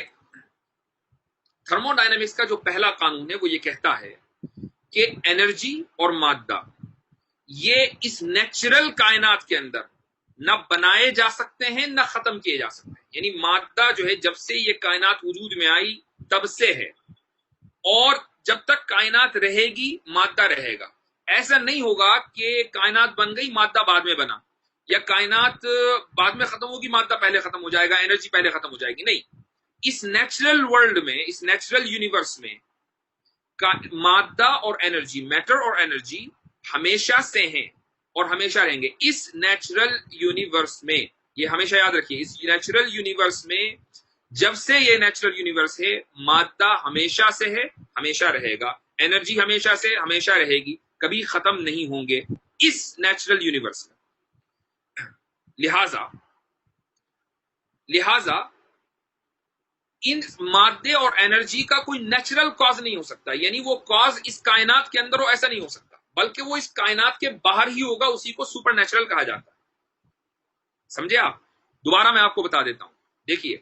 تھرمو ڈائنامکس کا جو پہلا قانون ہے وہ یہ کہتا ہے کہ انرجی اور مادہ یہ اس نیچرل کائنات کے اندر نہ بنائے جا سکتے ہیں نہ ختم کیے جا سکتے ہیں۔ یعنی مادہ جو ہے جب سے یہ کائنات وجود میں آئی تب سے ہے، اور جب تک کائنات رہے گی مادہ رہے گا۔ ایسا نہیں ہوگا کہ کائنات بن گئی مادہ بعد میں بنا، یا کائنات بعد میں ختم ہوگی مادہ پہلے ختم ہو جائے گا، انرجی پہلے ختم ہو جائے گی۔ نہیں، اس نیچرل ورلڈ میں، اس نیچرل یونیورس میں مادہ اور انرجی، میٹر اور انرجی ہمیشہ سے ہیں اور ہمیشہ رہیں گے۔ اس نیچرل یونیورس میں، یہ ہمیشہ یاد رکھیے، اس نیچرل یونیورس میں جب سے یہ نیچرل یونیورس ہے، مادہ ہمیشہ سے ہے، ہمیشہ رہے گا، انرجی ہمیشہ سے ہمیشہ رہے گی، کبھی ختم نہیں ہوں گے اس نیچرل یونیورس میں۔ لہذا ان مادے اور انرجی کا کوئی نیچرل کاز نہیں ہو سکتا، یعنی وہ کاز اس کائنات کے اندر ہو ایسا نہیں ہو سکتا، بلکہ وہ اس کائنات کے باہر ہی ہوگا، اسی کو سپر نیچرل کہا جاتا ہے۔ سمجھے آپ؟ دوبارہ میں آپ کو بتا دیتا ہوں، دیکھیے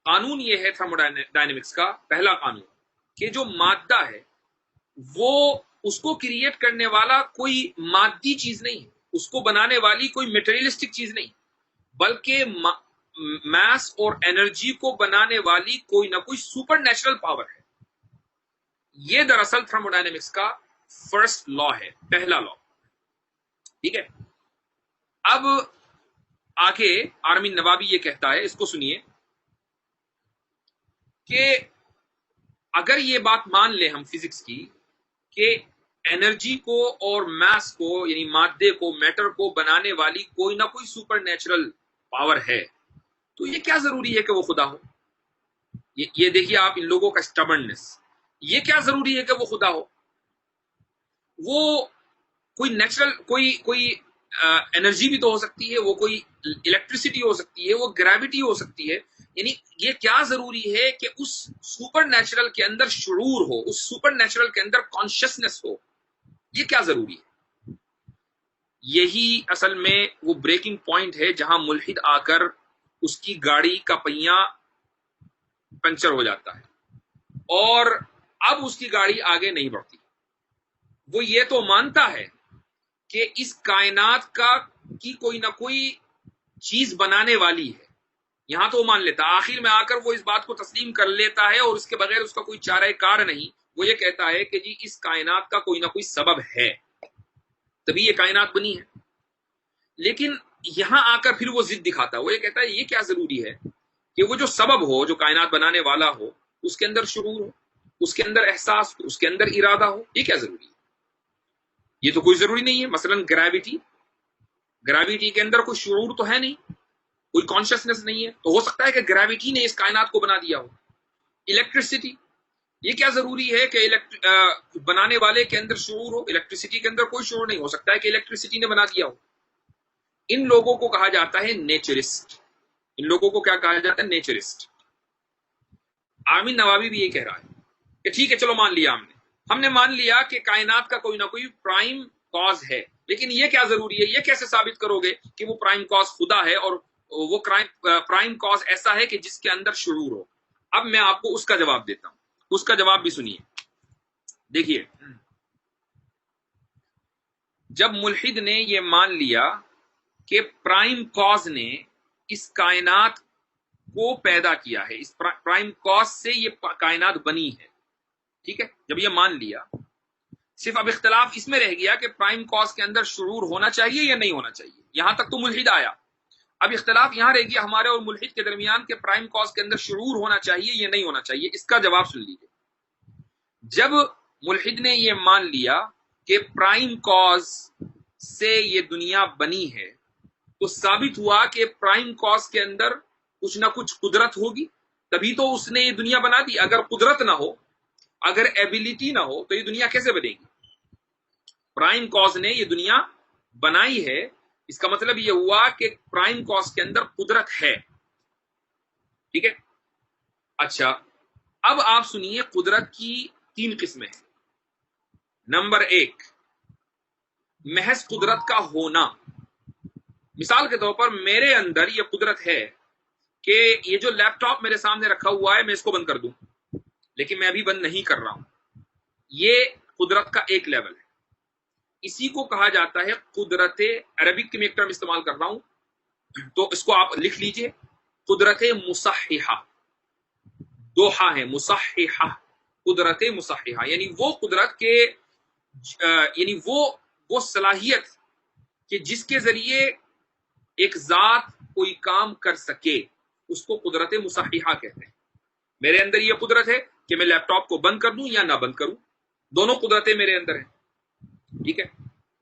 قانون یہ ہے تھرمو ڈائنامکس کا پہلا قانون کہ جو مادہ ہے وہ، اس کو کریٹ کرنے والا کوئی مادی چیز نہیں ہے، اس کو بنانے والی کوئی میٹیریلسٹک چیز نہیں، بلکہ میس اور انرجی کو بنانے والی کوئی نہ کوئی سپر نیچرل پاور ہے۔ یہ دراصل تھرمو ڈائنامکس کا فرسٹ لا ہے، پہلا لا۔ ٹھیک ہے، اب آگے آرمین نوابی یہ کہتا ہے، اس کو سنیے، کہ اگر یہ بات مان لیں ہم فزکس کی کہ انرجی کو اور میس کو یعنی مادے کو میٹر کو بنانے والی کوئی نہ کوئی سپر نیچرل پاور ہے، تو یہ کیا ضروری ہے کہ وہ خدا ہو؟ یہ دیکھیے آپ ان لوگوں کا اسٹبرنس، یہ کیا ضروری ہے کہ وہ خدا ہو؟ وہ کوئی نیچرل کوئی انرجی بھی تو ہو سکتی ہے، وہ کوئی الیکٹریسٹی ہو سکتی ہے، وہ گریوٹی ہو سکتی ہے، یعنی یہ کیا ضروری ہے کہ اس سپر نیچرل کے اندر شعور ہو، اس سپر نیچرل کے اندر کانشیسنس ہو؟ یہ کیا ضروری ہے؟ یہی اصل میں وہ بریکنگ پوائنٹ ہے جہاں ملحد آ کر اس کی گاڑی کا پہیہ پنچر ہو جاتا ہے اور اب اس کی گاڑی آگے نہیں بڑھتی۔ وہ یہ تو مانتا ہے کہ اس کائنات کی کوئی نہ کوئی چیز بنانے والی ہے، یہاں تو وہ مان لیتا، آخر میں آ کر وہ اس بات کو تسلیم کر لیتا ہے اور اس کے بغیر اس کا کوئی چارہ کار نہیں۔ وہ یہ کہتا ہے کہ جی اس کائنات کا کوئی نہ کوئی سبب ہے، تبھی یہ کائنات بنی ہے۔ لیکن یہاں آ کر پھر وہ ضد دکھاتا ہے، وہ یہ کہتا ہے یہ کیا ضروری ہے کہ وہ جو سبب ہو، جو کائنات بنانے والا ہو، اس کے اندر شعور ہو، اس کے اندر احساس ہو، اس کے اندر ارادہ ہو؟ یہ کیا ضروری ہے؟ یہ تو کوئی ضروری نہیں ہے۔ مثلا گریوٹی کے اندر کوئی شعور تو ہے نہیں، کوئی کانشیسنس نہیں ہے، تو ہو سکتا ہے کہ گریوٹی نے اس کائنات کو بنا دیا ہو۔ الیکٹریسٹی، یہ کیا ضروری ہے کہ بنانے والے کے اندر شعور ہو؟ الیکٹریسٹی کے اندر کوئی شعور نہیں، ہو سکتا ہے کہ الیکٹریسٹی نے بنا دیا ہو۔ ان لوگوں کو کہا جاتا ہے نیچرسٹ۔ ان لوگوں کو کیا کہا جاتا ہے؟ نیچرسٹ۔ آمین نوابی بھی یہ کہہ رہا ہے کہ ٹھیک ہے چلو مان لیا ہم نے مان لیا کہ کائنات کا کوئی نہ کوئی پرائم کاز ہے، لیکن یہ کیا ضروری ہے؟ یہ کیسے ثابت کرو گے کہ وہ پرائم کاز خدا ہے اور وہ پرائم کاز ایسا ہے کہ جس کے اندر شعور ہو؟ اب میں آپ کو اس کا جواب دیتا ہوں، اس کا جواب بھی سنیے۔ دیکھیے، جب ملحد نے یہ مان لیا کہ پرائم کاز نے اس کائنات کو پیدا کیا ہے، اس پرائم کاز سے یہ کائنات بنی ہے، ٹھیک ہے، جب یہ مان لیا، صرف اب اختلاف اس میں رہ گیا کہ پرائم کاز کے اندر شعور ہونا چاہیے یا نہیں ہونا چاہیے۔ یہاں تک تو ملحد آیا، اب اختلاف یہاں رہ گیا ہمارے اور ملحد کے درمیان کہ پرائم کاز کے اندر شعور ہونا چاہیے یا نہیں ہونا چاہیے۔ اس کا جواب سن لیجیے۔ جب ملحد نے یہ مان لیا کہ پرائم کاز سے یہ دنیا بنی ہے، تو ثابت ہوا کہ پرائم کاز کے اندر کچھ نہ کچھ قدرت ہوگی، تبھی تو اس نے یہ دنیا بنا دی۔ اگر قدرت نہ ہو، اگر ایبیلٹی نہ ہو، تو یہ دنیا کیسے بنے گی؟ پرائم کاز نے یہ دنیا بنائی ہے، اس کا مطلب یہ ہوا کہ پرائم کاز کے اندر قدرت ہے، ٹھیک ہے۔ اچھا، اب آپ سنیے، قدرت کی 3 قسمیں ہیں۔ نمبر 1، محض قدرت کا ہونا۔ مثال کے طور پر میرے اندر یہ قدرت ہے کہ یہ جو لیپ ٹاپ میرے سامنے رکھا ہوا ہے میں اس کو بند کر دوں، لیکن میں ابھی بند نہیں کر رہا ہوں۔ یہ قدرت کا ایک لیول ہے، اسی کو کہا جاتا ہے قدرت۔ عربک میں ایک ٹرم استعمال کر رہا ہوں تو اس کو آپ لکھ لیجئے، قدرت مصححہ۔ دوحہ ہے مصححہ، قدرت مصححہ، یعنی وہ قدرت کے یعنی وہ صلاحیت کہ جس کے ذریعے ایک ذات کوئی کام کر سکے، اس کو قدرت مصححہ کہتے ہیں۔ میرے اندر یہ قدرت ہے کہ میں لیپ ٹاپ کو بند کر دوں یا نہ بند کروں، دونوں قدرتیں میرے اندر ہیں، ٹھیک ہے۔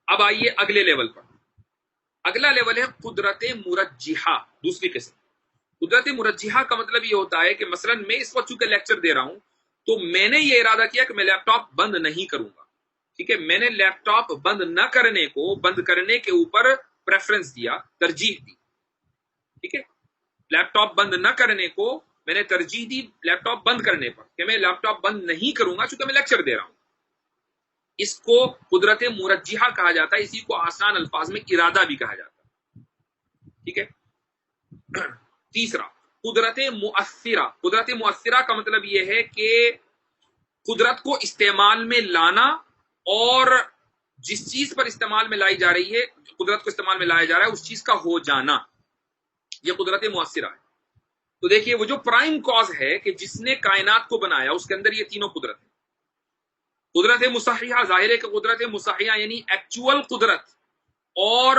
اب آئیے اگلے لیول پر۔ اگلا لیول ہے قدرت مرجحہ، دوسری قسم۔ قدرت مرجحہ کا مطلب یہ ہوتا ہے کہ مثلا میں اس وقت چونکہ لیکچر دے رہا ہوں تو میں نے یہ ارادہ کیا کہ میں لیپ ٹاپ بند نہیں کروں گا، ٹھیک ہے۔ میں نے لیپ ٹاپ بند نہ کرنے کو بند کرنے کے اوپر پریفرنس دیا، ترجیح دی، ٹھیک ہے۔ لیپ ٹاپ بند نہ کرنے کو میں نے ترجیح دی لیپ ٹاپ بند کرنے پر، کہ میں لیپ ٹاپ بند نہیں کروں گا چونکہ میں لیکچر دے رہا ہوں۔ اس کو قدرت مرجحہ کہا جاتا ہے، اسی کو آسان الفاظ میں ارادہ بھی کہا جاتا ہے، ٹھیک ہے۔ تیسرا، قدرت مؤثرہ۔ قدرت مؤثرہ کا مطلب یہ ہے کہ قدرت کو استعمال میں لانا اور جس چیز پر استعمال میں لائی جا رہی ہے، قدرت کو استعمال میں لایا جا رہا ہے، اس چیز کا ہو جانا، یہ قدرت مؤثرہ ہے۔ تو دیکھیے، وہ جو پرائم کاز ہے کہ جس نے کائنات کو بنایا، اس کے اندر یہ تینوں قدرت ہیں۔ قدرت مصححہ، ظاہر ہے کہ قدرت مصححہ یعنی ایکچول قدرت اور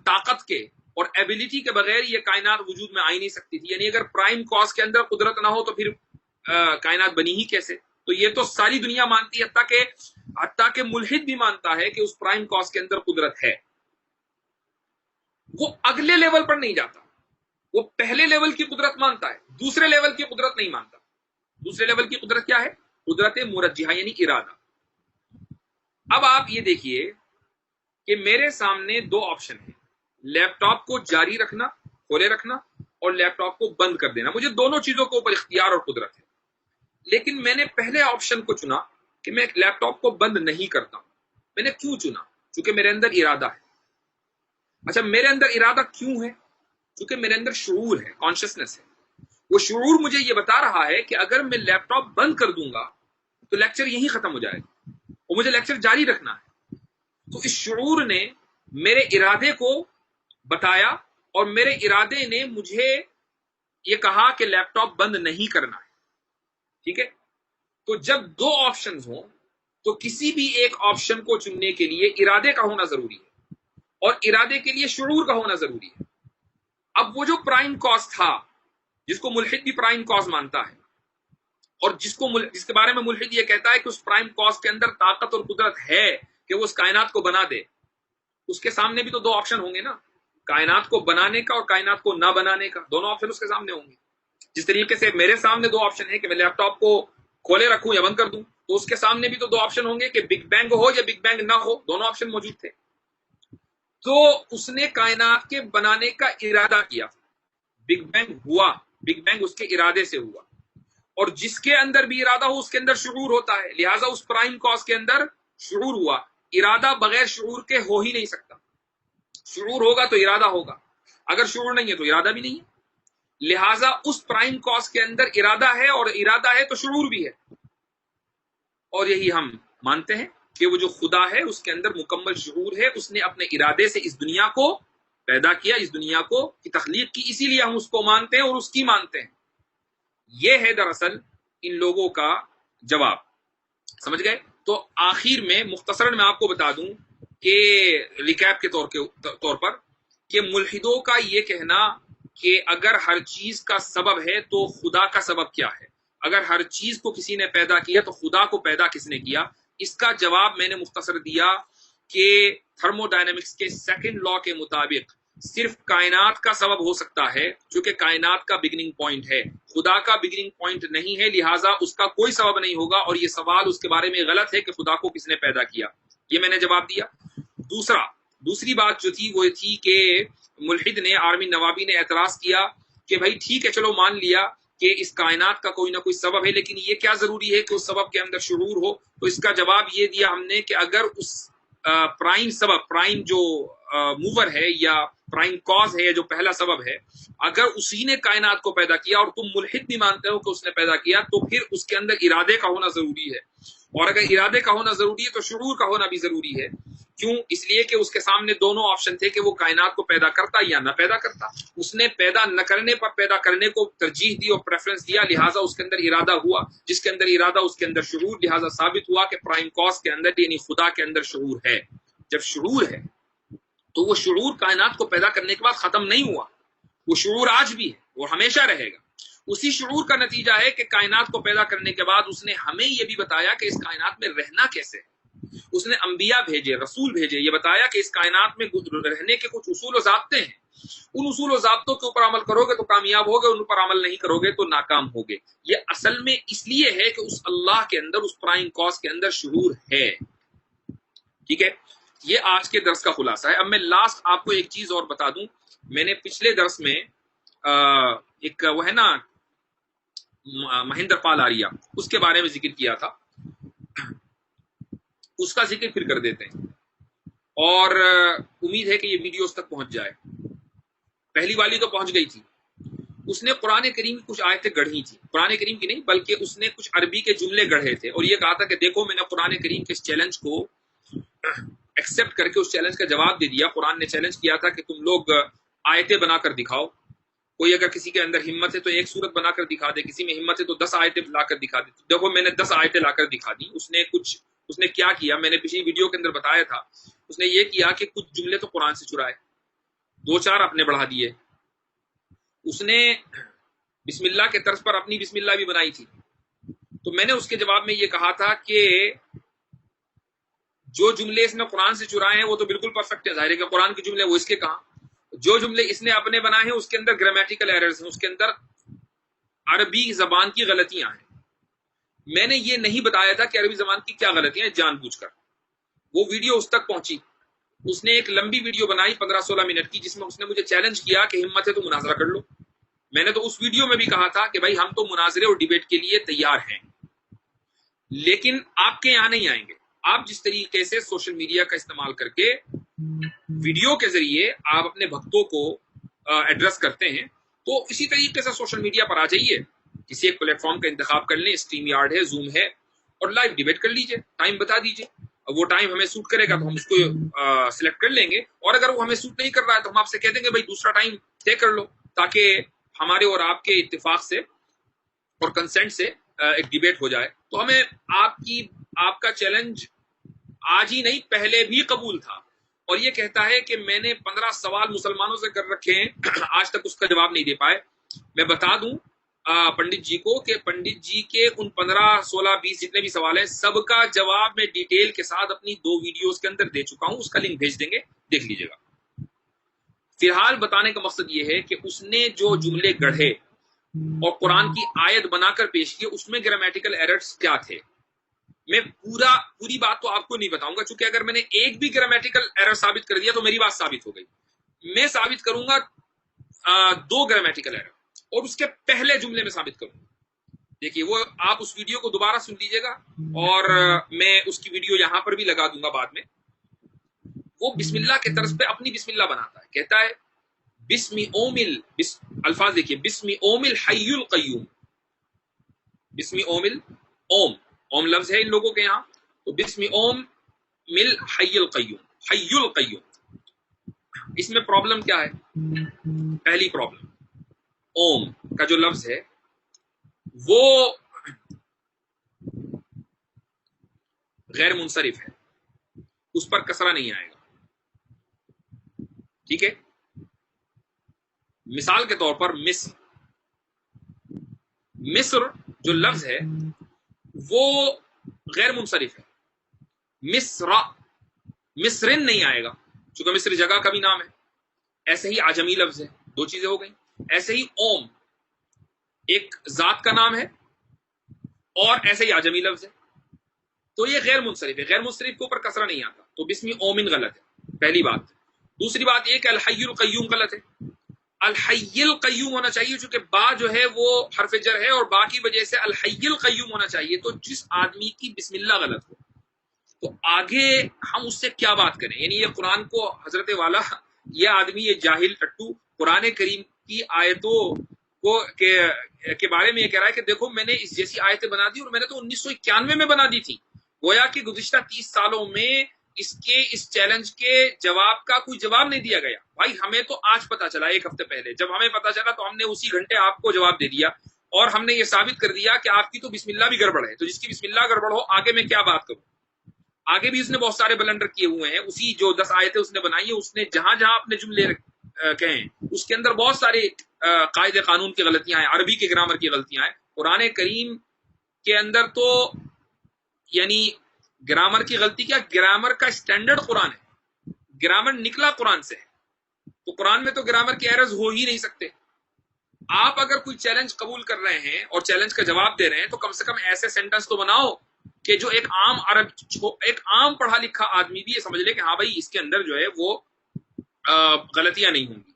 طاقت کے اور ایبیلٹی کے بغیر یہ کائنات وجود میں آ ہی نہیں سکتی تھی۔ یعنی اگر پرائم کاز کے اندر قدرت نہ ہو تو پھر کائنات بنی ہی کیسے؟ تو یہ تو ساری دنیا مانتی ہے، حتیٰ کہ ملحد بھی مانتا ہے کہ اس پرائم کاز کے اندر قدرت ہے. وہ اگلے لیول پر نہیں جاتا، وہ پہلے لیول کی قدرت مانتا ہے، دوسرے لیول کی قدرت نہیں مانتا. دوسرے لیول کی قدرت کیا ہے؟ قدرت مرجحہ یعنی ارادہ. اب آپ یہ دیکھیے کہ میرے سامنے دو آپشن ہیں، لیپ ٹاپ کو جاری رکھنا، کھولے رکھنا، اور لیپ ٹاپ کو بند کر دینا. مجھے دونوں چیزوں کے اوپر اختیار اور قدرت ہے، لیکن میں نے پہلے آپشن کو چنا کہ میں لیپ ٹاپ کو بند نہیں کرتا ہوں. میں نے کیوں چنا؟ چونکہ میرے اندر ارادہ ہے. اچھا، میرے اندر ارادہ کیوں ہے؟ چونکہ میرے اندر شعور ہے، کانشسنس ہے. وہ شعور مجھے یہ بتا رہا ہے کہ اگر میں لیپ ٹاپ بند کر دوں گا تو لیکچر یہیں ختم ہو جائے گا اور مجھے لیکچر جاری رکھنا ہے. تو اس شعور نے میرے ارادے کو بتایا اور میرے ارادے نے مجھے یہ کہا کہ لیپ ٹاپ بند نہیں کرنا ہے. ٹھیک ہے؟ تو جب دو آپشنز ہوں تو کسی بھی ایک آپشن کو چننے کے لیے ارادے کا ہونا ضروری ہے اور ارادے کے لیے شعور کا ہونا ضروری ہے. اب وہ جو پرائم کاز تھا، جس کو ملحد بھی پرائم کاز مانتا ہے اور جس کے بارے میں ملحد یہ کہتا ہے کہ اس پرائم کاز کے اندر طاقت اور قدرت ہے کہ وہ اس کائنات کو بنا دے، اس کے سامنے بھی تو دو آپشن ہوں گے نا، کائنات کو بنانے کا اور کائنات کو نہ بنانے کا. دونوں آپشن اس کے سامنے ہوں گے. جس طریقے سے میرے سامنے دو آپشن ہے کہ میں لیپ ٹاپ کو کھولے رکھوں یا بند کر دوں، تو اس کے سامنے بھی تو دو آپشن ہوں گے کہ بگ بینگ ہو یا بگ بینگ نہ ہو. دونوں آپشن موجود تھے. تو اس نے کائنات کے بنانے کا ارادہ کیا، بگ بینگ ہوا، بگ بینگ اس کے ارادے سے ہوا. اور جس کے اندر بھی ارادہ ہو اس کے اندر شعور ہوتا ہے، لہٰذا اس پرائم کاز کے اندر شعور ہوا. ارادہ بغیر شعور کے ہو ہی نہیں سکتا. شعور ہوگا تو ارادہ ہوگا، اگر شعور نہیں ہے تو ارادہ بھی نہیں ہے. لہٰذا اس پرائم کاز کے اندر ارادہ ہے، اور ارادہ ہے تو شعور بھی ہے. اور یہی ہم مانتے ہیں کہ وہ جو خدا ہے اس کے اندر مکمل شعور ہے. اس نے اپنے ارادے سے اس دنیا کو پیدا کیا، اس دنیا کو کی تخلیق کی، اسی لیے ہم اس کو مانتے ہیں اور اس کی مانتے ہیں. یہ ہے دراصل ان لوگوں کا جواب. سمجھ گئے؟ تو آخر میں مختصراً میں آپ کو بتا دوں کہ ریکیپ کے طور پر کہ ملحدوں کا یہ کہنا کہ اگر ہر چیز کا سبب ہے تو خدا کا سبب کیا ہے، اگر ہر چیز کو کسی نے پیدا کیا تو خدا کو پیدا کس نے کیا، اس کا جواب میں نے مختصر دیا کہ تھرمو ڈائنامکس کے سیکنڈ لا کے مطابق صرف کائنات کا سبب ہو سکتا ہے، چونکہ کائنات کا بگننگ پوائنٹ ہے، خدا کا بگننگ پوائنٹ نہیں ہے، لہٰذا اس کا کوئی سبب نہیں ہوگا. اور یہ سوال اس کے بارے میں غلط ہے کہ خدا کو کس نے پیدا کیا. یہ میں نے جواب دیا. دوسری بات جو تھی وہ تھی کہ ملحد نے، آرمین نوابی نے اعتراض کیا کہ بھائی ٹھیک ہے، چلو مان لیا کہ اس کائنات کا کوئی نہ کوئی سبب ہے، لیکن یہ کیا ضروری ہے کہ اس سبب کے اندر شعور ہو. تو اس کا جواب یہ دیا ہم نے کہ اگر اس پرائم سبب، پرائم جو موور ہے یا پرائم کاز ہے، جو پہلا سبب ہے، اگر اسی نے کائنات کو پیدا کیا اور تم ملحد بھی مانتے ہو کہ اس نے پیدا کیا، تو پھر اس کے اندر ارادے کا ہونا ضروری ہے. اور اگر ارادے کا ہونا ضروری ہے تو شعور کا ہونا بھی ضروری ہے. کیوں؟ اس لیے کہ اس کے سامنے دونوں آپشن تھے کہ وہ کائنات کو پیدا کرتا یا نہ پیدا کرتا. اس نے پیدا نہ کرنے پر پیدا کرنے کو ترجیح دی اور پریفرنس دیا، لہٰذا اس کے اندر ارادہ ہوا. جس کے اندر ارادہ اس کے اندر شعور، لہٰذا ثابت ہوا کہ پرائم کاز کے اندر یعنی خدا کے اندر شعور ہے. جب شعور ہے تو وہ شعور کائنات کو پیدا کرنے کے بعد ختم نہیں ہوا، وہ شعور آج بھی ہے، وہ ہمیشہ رہے گا. اسی شعور کا نتیجہ ہے کہ کائنات کو پیدا کرنے کے بعد اس نے ہمیں یہ بھی بتایا کہ اس کائنات میں رہنا کیسے ہے. اس نے انبیاء بھیجے، رسول بھیجے، یہ بتایا کہ اس کائنات میں رہنے کے کچھ اصول و ضابطے ہیں. ان اصول و ضابطوں کے اوپر عمل کرو گے تو کامیاب ہوگے، ان پر عمل نہیں کرو گے تو ناکام ہوگے. یہ اصل میں اس لیے ہے کہ اس اللہ کے اندر، اس پرائم کاز کے اندر شعور ہے. ٹھیک ہے؟ یہ آج کے درس کا خلاصہ ہے. اب میں لاسٹ آپ کو ایک چیز اور بتا دوں. میں نے پچھلے درس میں ایک وہ ہے نا مہندر پال آریہ، اس کے بارے میں ذکر کیا تھا. اس کا ذکر پھر کر دیتے ہیں اور امید ہے کہ یہ ویڈیو اس تک پہنچ جائے. پہلی والی تو پہنچ گئی تھی. اس نے قرآن کریم کی کچھ آیتیں گڑھی تھی، قرآن کریم کی نہیں بلکہ اس نے کچھ عربی کے جملے گڑھے تھے اور یہ کہا تھا کہ دیکھو میں نے قرآن کریم کے اس چیلنج کو ایکسپٹ کر کے اس چیلنج کا جواب دے دیا. قرآن نے چیلنج کیا تھا کہ تم لوگ آیتیں بنا کر دکھاؤ. کوئی اگر کسی کے اندر ہمت ہے تو ایک سورت بنا کر دکھا دے، کسی میں ہمت ہے تو 10 آیتیں لا کر دکھا دے. دیکھو میں نے 10 آیتیں لا کر دکھا دی. اس نے کیا کیا، میں نے پچھلی ویڈیو کے اندر بتایا تھا. اس نے یہ کیا کہ کچھ جملے تو قرآن سے چرائے، 2-4 اپنے بڑھا دیے. اس نے بسم اللہ کے طرز پر اپنی بسم اللہ بھی بنائی تھی. تو میں نے اس کے جواب میں یہ کہا تھا کہ جو جملے اس نے قرآن سے چرائے ہیں وہ تو بالکل پرفیکٹ ہے، ظاہر ہے کہ قرآن کے جملے وہ اس کے کہاں، جو جملے اس نے اپنے بنائے ہیں اس کے اندر گرامیٹیکل ایررز ہیں، اس کے اندر عربی زبان کی غلطیاں ہیں۔ میں نے یہ نہیں بتایا تھا کہ عربی زبان کی کیا غلطیاں ہیں جان بوجھ کر۔ وہ ویڈیو اس تک پہنچی، اس نے ایک لمبی ویڈیو بنائی 15-16 منٹ کی، جس میں اس نے مجھے چیلنج کیا کہ ہمت ہے تو مناظرہ کر لو۔ میں نے تو اس ویڈیو میں بھی کہا تھا کہ بھائی ہم تو مناظرے اور ڈیبیٹ کے لیے تیار ہیں، لیکن آپ کے یہاں نہیں آئیں گے۔ آپ جس طریقے سے سوشل میڈیا کا استعمال کر کے ویڈیو کے ذریعے آپ اپنے بھکتوں کو ایڈریس کرتے ہیں، تو اسی طریقے سے سوشل میڈیا پر آ جائیے، کسی ایک پلیٹ فارم کا انتخاب کر لیں، اسٹریم یارڈ ہے، زوم ہے، اور لائیو ڈیبیٹ کر لیجئے، ٹائم بتا دیجئے، وہ ٹائم ہمیں سوٹ کرے گا تو ہم اس کو سلیکٹ کر لیں گے، اور اگر وہ ہمیں سوٹ نہیں کر رہا ہے تو ہم آپ سے کہہ دیں گے بھائی دوسرا ٹائم طے کر لو، تاکہ ہمارے اور آپ کے اتفاق سے اور کنسنٹ سے ایک ڈیبیٹ ہو جائے۔ تو ہمیں آپ کا چیلنج آج ہی نہیں پہلے بھی قبول تھا، اور یہ کہتا ہے کہ میں نے 15 سوال مسلمانوں سے کر رکھے ہیں، آج تک اس کا جواب نہیں دے پائے۔ میں بتا دوں پنڈت جی کو کہ پنڈت جی کے ان 15 16 20 جتنے بھی سوال ہیں سب کا جواب میں ڈیٹیل کے ساتھ اپنی 2 ویڈیوز کے اندر دے چکا ہوں، اس کا لنک بھیج دیں گے، دیکھ لیجئے گا۔ فی الحال بتانے کا مقصد یہ ہے کہ اس نے جو جملے گڑھے اور قرآن کی آیت بنا کر پیش کی، اس میں گرامیٹیکل ایررز کیا تھے، میں پوری بات تو آپ کو نہیں بتاؤں گا، چونکہ اگر میں نے ایک بھی گرامیٹیکل ایرر ثابت کر دیا تو میری بات ثابت ہو گئی۔ میں ثابت کروں گا 2 گرامیٹیکل ایرر، اور اس کے پہلے جملے میں ثابت کروں گا۔ دیکھیے وہ آپ اس ویڈیو کو دوبارہ سن لیجئے گا، اور میں اس کی ویڈیو یہاں پر بھی لگا دوں گا بعد میں۔ وہ بسم اللہ کے طرز پہ اپنی بسم اللہ بناتا ہے، کہتا ہے الفاظ دیکھیے، بسم اوم الحی القیوم، بسم اوم لفظ ہے ان لوگوں کے یہاں، تو بسم اوم مل حی القیوم، حی القیوم۔ اس میں پرابلم کیا ہے؟ پہلی پرابلم، اوم کا جو لفظ ہے وہ غیر منصرف ہے، اس پر کسرہ نہیں آئے گا، ٹھیک ہے؟ مثال کے طور پر مصر جو لفظ ہے وہ غیر منصرف ہے، مصرن نہیں آئے گا، چونکہ مصر جگہ کا بھی نام ہے۔ ایسے ہی آجمی لفظ ہے، 2 چیزیں ہو گئیں۔ ایسے ہی اوم ایک ذات کا نام ہے، اور ایسے ہی آجمی لفظ ہے، تو یہ غیر منصرف ہے، غیر منصرف کے اوپر کسرہ نہیں آتا، تو بسم اومن غلط ہے، پہلی بات۔ دوسری بات یہ کہ الحی القیوم غلط ہے، الحی القیوم ہونا چاہیے، چونکہ با جو ہے وہ حرف جر ہے، اور با کی وجہ سے الحی القیوم ہونا چاہیے، تو جس آدمی کی بسم اللہ غلط ہو تو آگے ہم اس سے کیا بات کریں؟ یعنی یہ قرآن کو حضرت والا، یہ آدمی، یہ جاہل ٹٹو قرآن کریم کی آیتوں کو کے بارے میں یہ کہہ رہا ہے کہ دیکھو میں نے اس جیسی آیتیں بنا دی، اور میں نے تو 1991 میں بنا دی تھی، گویا کہ گزشتہ 30 سالوں میں اس چیلنج کے جواب کا کوئی جواب نہیں دیا گیا۔ بھائی ہمیں تو آج پتا چلا، 1 ہفتے پہلے جب ہمیں پتا چلا تو ہم نے اسی گھنٹے آپ کو جواب دے دیا، اور ہم نے یہ ثابت کر دیا کہ آپ کی تو بسم اللہ بھی گڑبڑ ہے، تو جس کی بسم اللہ گڑبڑ ہو آگے میں کیا بات کروں؟ آگے بھی اس نے بہت سارے بلنڈر کیے ہوئے ہیں، اسی جو 10 آیتیں اس نے بنائی ہیں، اس نے جہاں جہاں اپنے جملے کہیں اس کے اندر بہت سارے قاعدے قانون کی غلطیاں ہیں، عربی کے گرامر کی غلطیاں ہیں۔ قرآن کریم کے اندر تو یعنی گرامر کی غلطی کیا، گرامر کا سٹینڈرڈ قرآن ہے، گرامر نکلا قرآن سے ہے، تو قرآن میں تو گرامر کے ایررز ہو ہی نہیں سکتے۔ آپ اگر کوئی چیلنج قبول کر رہے ہیں اور چیلنج کا جواب دے رہے ہیں تو کم سے کم ایسے سینٹنس تو بناؤ کہ جو ایک عام پڑھا لکھا آدمی بھی یہ سمجھ لے کہ ہاں بھائی اس کے اندر جو ہے وہ غلطیاں نہیں ہوں گی۔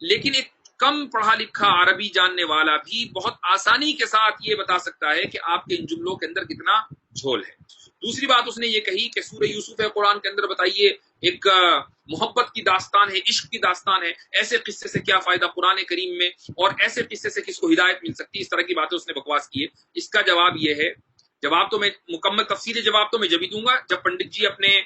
لیکن ایک کم پڑھا لکھا عربی جاننے والا بھی بہت آسانی کے ساتھ یہ بتا سکتا ہے کہ آپ کے ان جملوں کے اندر کتنا جھول ہے۔ دوسری بات اس نے یہ کہی کہ سورہ یوسف ہے قرآن کے اندر، بتائیے ایک محبت کی داستان ہے، عشق کی داستان ہے، ایسے قصے سے کیا فائدہ قرآن کریم میں، اور ایسے قصے سے کس کو ہدایت مل سکتی ہے؟ اس طرح کی باتیں اس نے بکواس کی ہے۔ اس کا جواب یہ ہے، جواب تو میں مکمل تفصیلی جواب تو میں جب ہی دوں گا جب پنڈت جی اپنے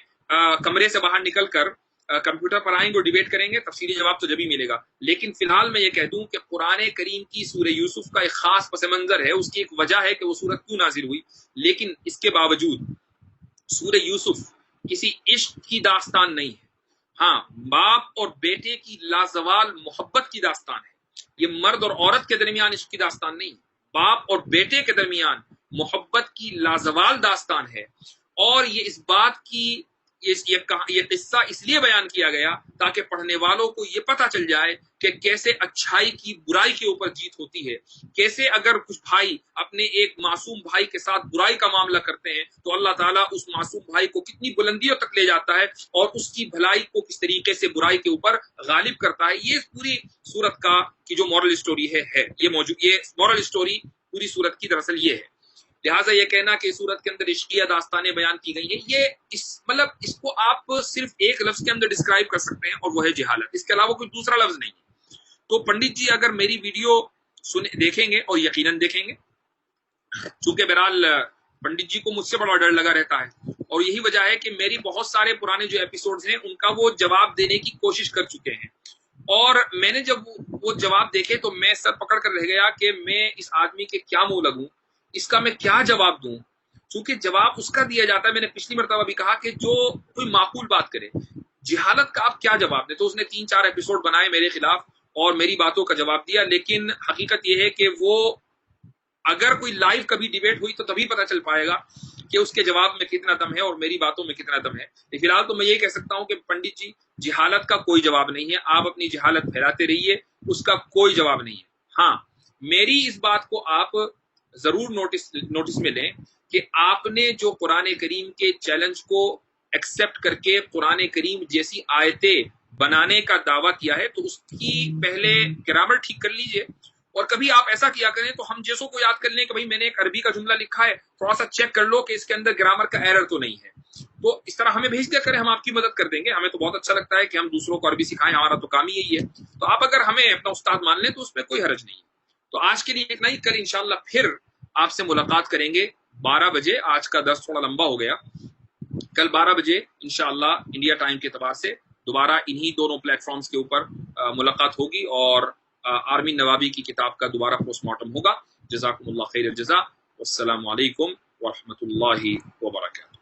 کمرے سے باہر نکل کر کمپیوٹر پر آئیں گے اور ڈیبیٹ کریں گے، تفصیلی جواب تو جب ہی ملے گا۔ لیکن فی الحال میں یہ کہہ دوں کہ قرآن کریم کی سورہ یوسف کا ایک خاص پس منظر ہے، اس کی ایک وجہ ہے کہ وہ سورت کیوں نازل ہوئی، لیکن اس کے باوجود سورہ یوسف کسی عشق کی داستان نہیں ہے، ہاں باپ اور بیٹے کی لازوال محبت کی داستان ہے۔ یہ مرد اور عورت کے درمیان عشق کی داستان نہیں ہے، باپ اور بیٹے کے درمیان محبت کی لازوال داستان ہے، اور یہ اس بات کی یہ قصہ اس لیے بیان کیا گیا تاکہ پڑھنے والوں کو یہ پتہ چل جائے کہ کیسے اچھائی کی برائی کے اوپر جیت ہوتی ہے، کیسے اگر کچھ بھائی اپنے ایک معصوم بھائی کے ساتھ برائی کا معاملہ کرتے ہیں تو اللہ تعالیٰ اس معصوم بھائی کو کتنی بلندیوں تک لے جاتا ہے اور اس کی بھلائی کو کس طریقے سے برائی کے اوپر غالب کرتا ہے۔ یہ پوری سورت کی جو مورل اسٹوری ہے یہ مورل اسٹوری پوری سورت کی دراصل یہ ہے۔ لہٰذا یہ کہنا کہ سورت کے اندر عشقیہ داستانیں بیان کی گئی ہیں، یہ اس کو آپ صرف ایک لفظ کے اندر ڈسکرائب کر سکتے ہیں اور وہ ہے جہالت، اس کے علاوہ کوئی دوسرا لفظ نہیں ہے۔ تو پنڈت جی اگر میری ویڈیو دیکھیں گے اور یقیناً دیکھیں گے، چونکہ بہرحال پنڈت جی کو مجھ سے بڑا ڈر لگا رہتا ہے، اور یہی وجہ ہے کہ میری بہت سارے پرانے جو ایپیسوڈز ہیں ان کا وہ جواب دینے کی کوشش کر چکے ہیں، اور میں نے جب وہ جواب دیکھے تو میں سر پکڑ کر رہ گیا کہ میں اس آدمی کے کیا منہ لگوں، اس کا میں کیا جواب دوں، چونکہ جواب اس کا دیا جاتا ہے۔ میں نے پچھلی مرتبہ بھی کہا کہ جو کوئی معقول بات کرے، جہالت کا آپ کیا جواب دیں؟ تو اس نے 3-4 ایپیسوڈ بنائے میرے خلاف اور میری باتوں کا جواب دیا، لیکن حقیقت یہ ہے کہ وہ اگر کوئی لائیو کبھی ڈیبیٹ ہوئی تو تبھی پتہ چل پائے گا کہ اس کے جواب میں کتنا دم ہے اور میری باتوں میں کتنا دم ہے۔ فی الحال تو میں یہ کہہ سکتا ہوں کہ پنڈت جی جہالت کا کوئی جواب نہیں ہے، آپ اپنی جہالت پھیلاتے رہیے، اس کا کوئی جواب نہیں ہے۔ ہاں، میری اس بات کو آپ ضرور نوٹس میں لیں کہ آپ نے جو قرآن کریم کے چیلنج کو ایکسپٹ کر کے قرآن کریم جیسی آیتیں بنانے کا دعویٰ کیا ہے تو اس کی پہلے گرامر ٹھیک کر لیجئے، اور کبھی آپ ایسا کیا کریں تو ہم جیسوں کو یاد کر لیں کہ بھئی میں نے ایک عربی کا جملہ لکھا ہے، تھوڑا سا چیک کر لو کہ اس کے اندر گرامر کا ایرر تو نہیں ہے، تو اس طرح ہمیں بھیج دیا کریں، ہم آپ کی مدد کر دیں گے۔ ہمیں تو بہت اچھا لگتا ہے کہ ہم دوسروں کو عربی سکھائیں، ہمارا تو کام ہی یہی ہے، تو آپ اگر ہمیں اپنا استاد مان لیں تو اس میں کوئی حرج نہیں۔ تو آج کے لیے اتنا ہی، کل انشاءاللہ پھر آپ سے ملاقات کریں گے 12 بجے۔ آج کا درس تھوڑا لمبا ہو گیا، کل 12 بجے انشاءاللہ انڈیا ٹائم کے اعتبار سے دوبارہ انہی دونوں پلیٹ فارمز کے اوپر ملاقات ہوگی، اور آرمین نوابی کی کتاب کا دوبارہ پوسٹ مارٹم ہوگا۔ جزاکم اللہ خیر الجزا، والسلام علیکم ورحمۃ اللہ وبرکاتہ۔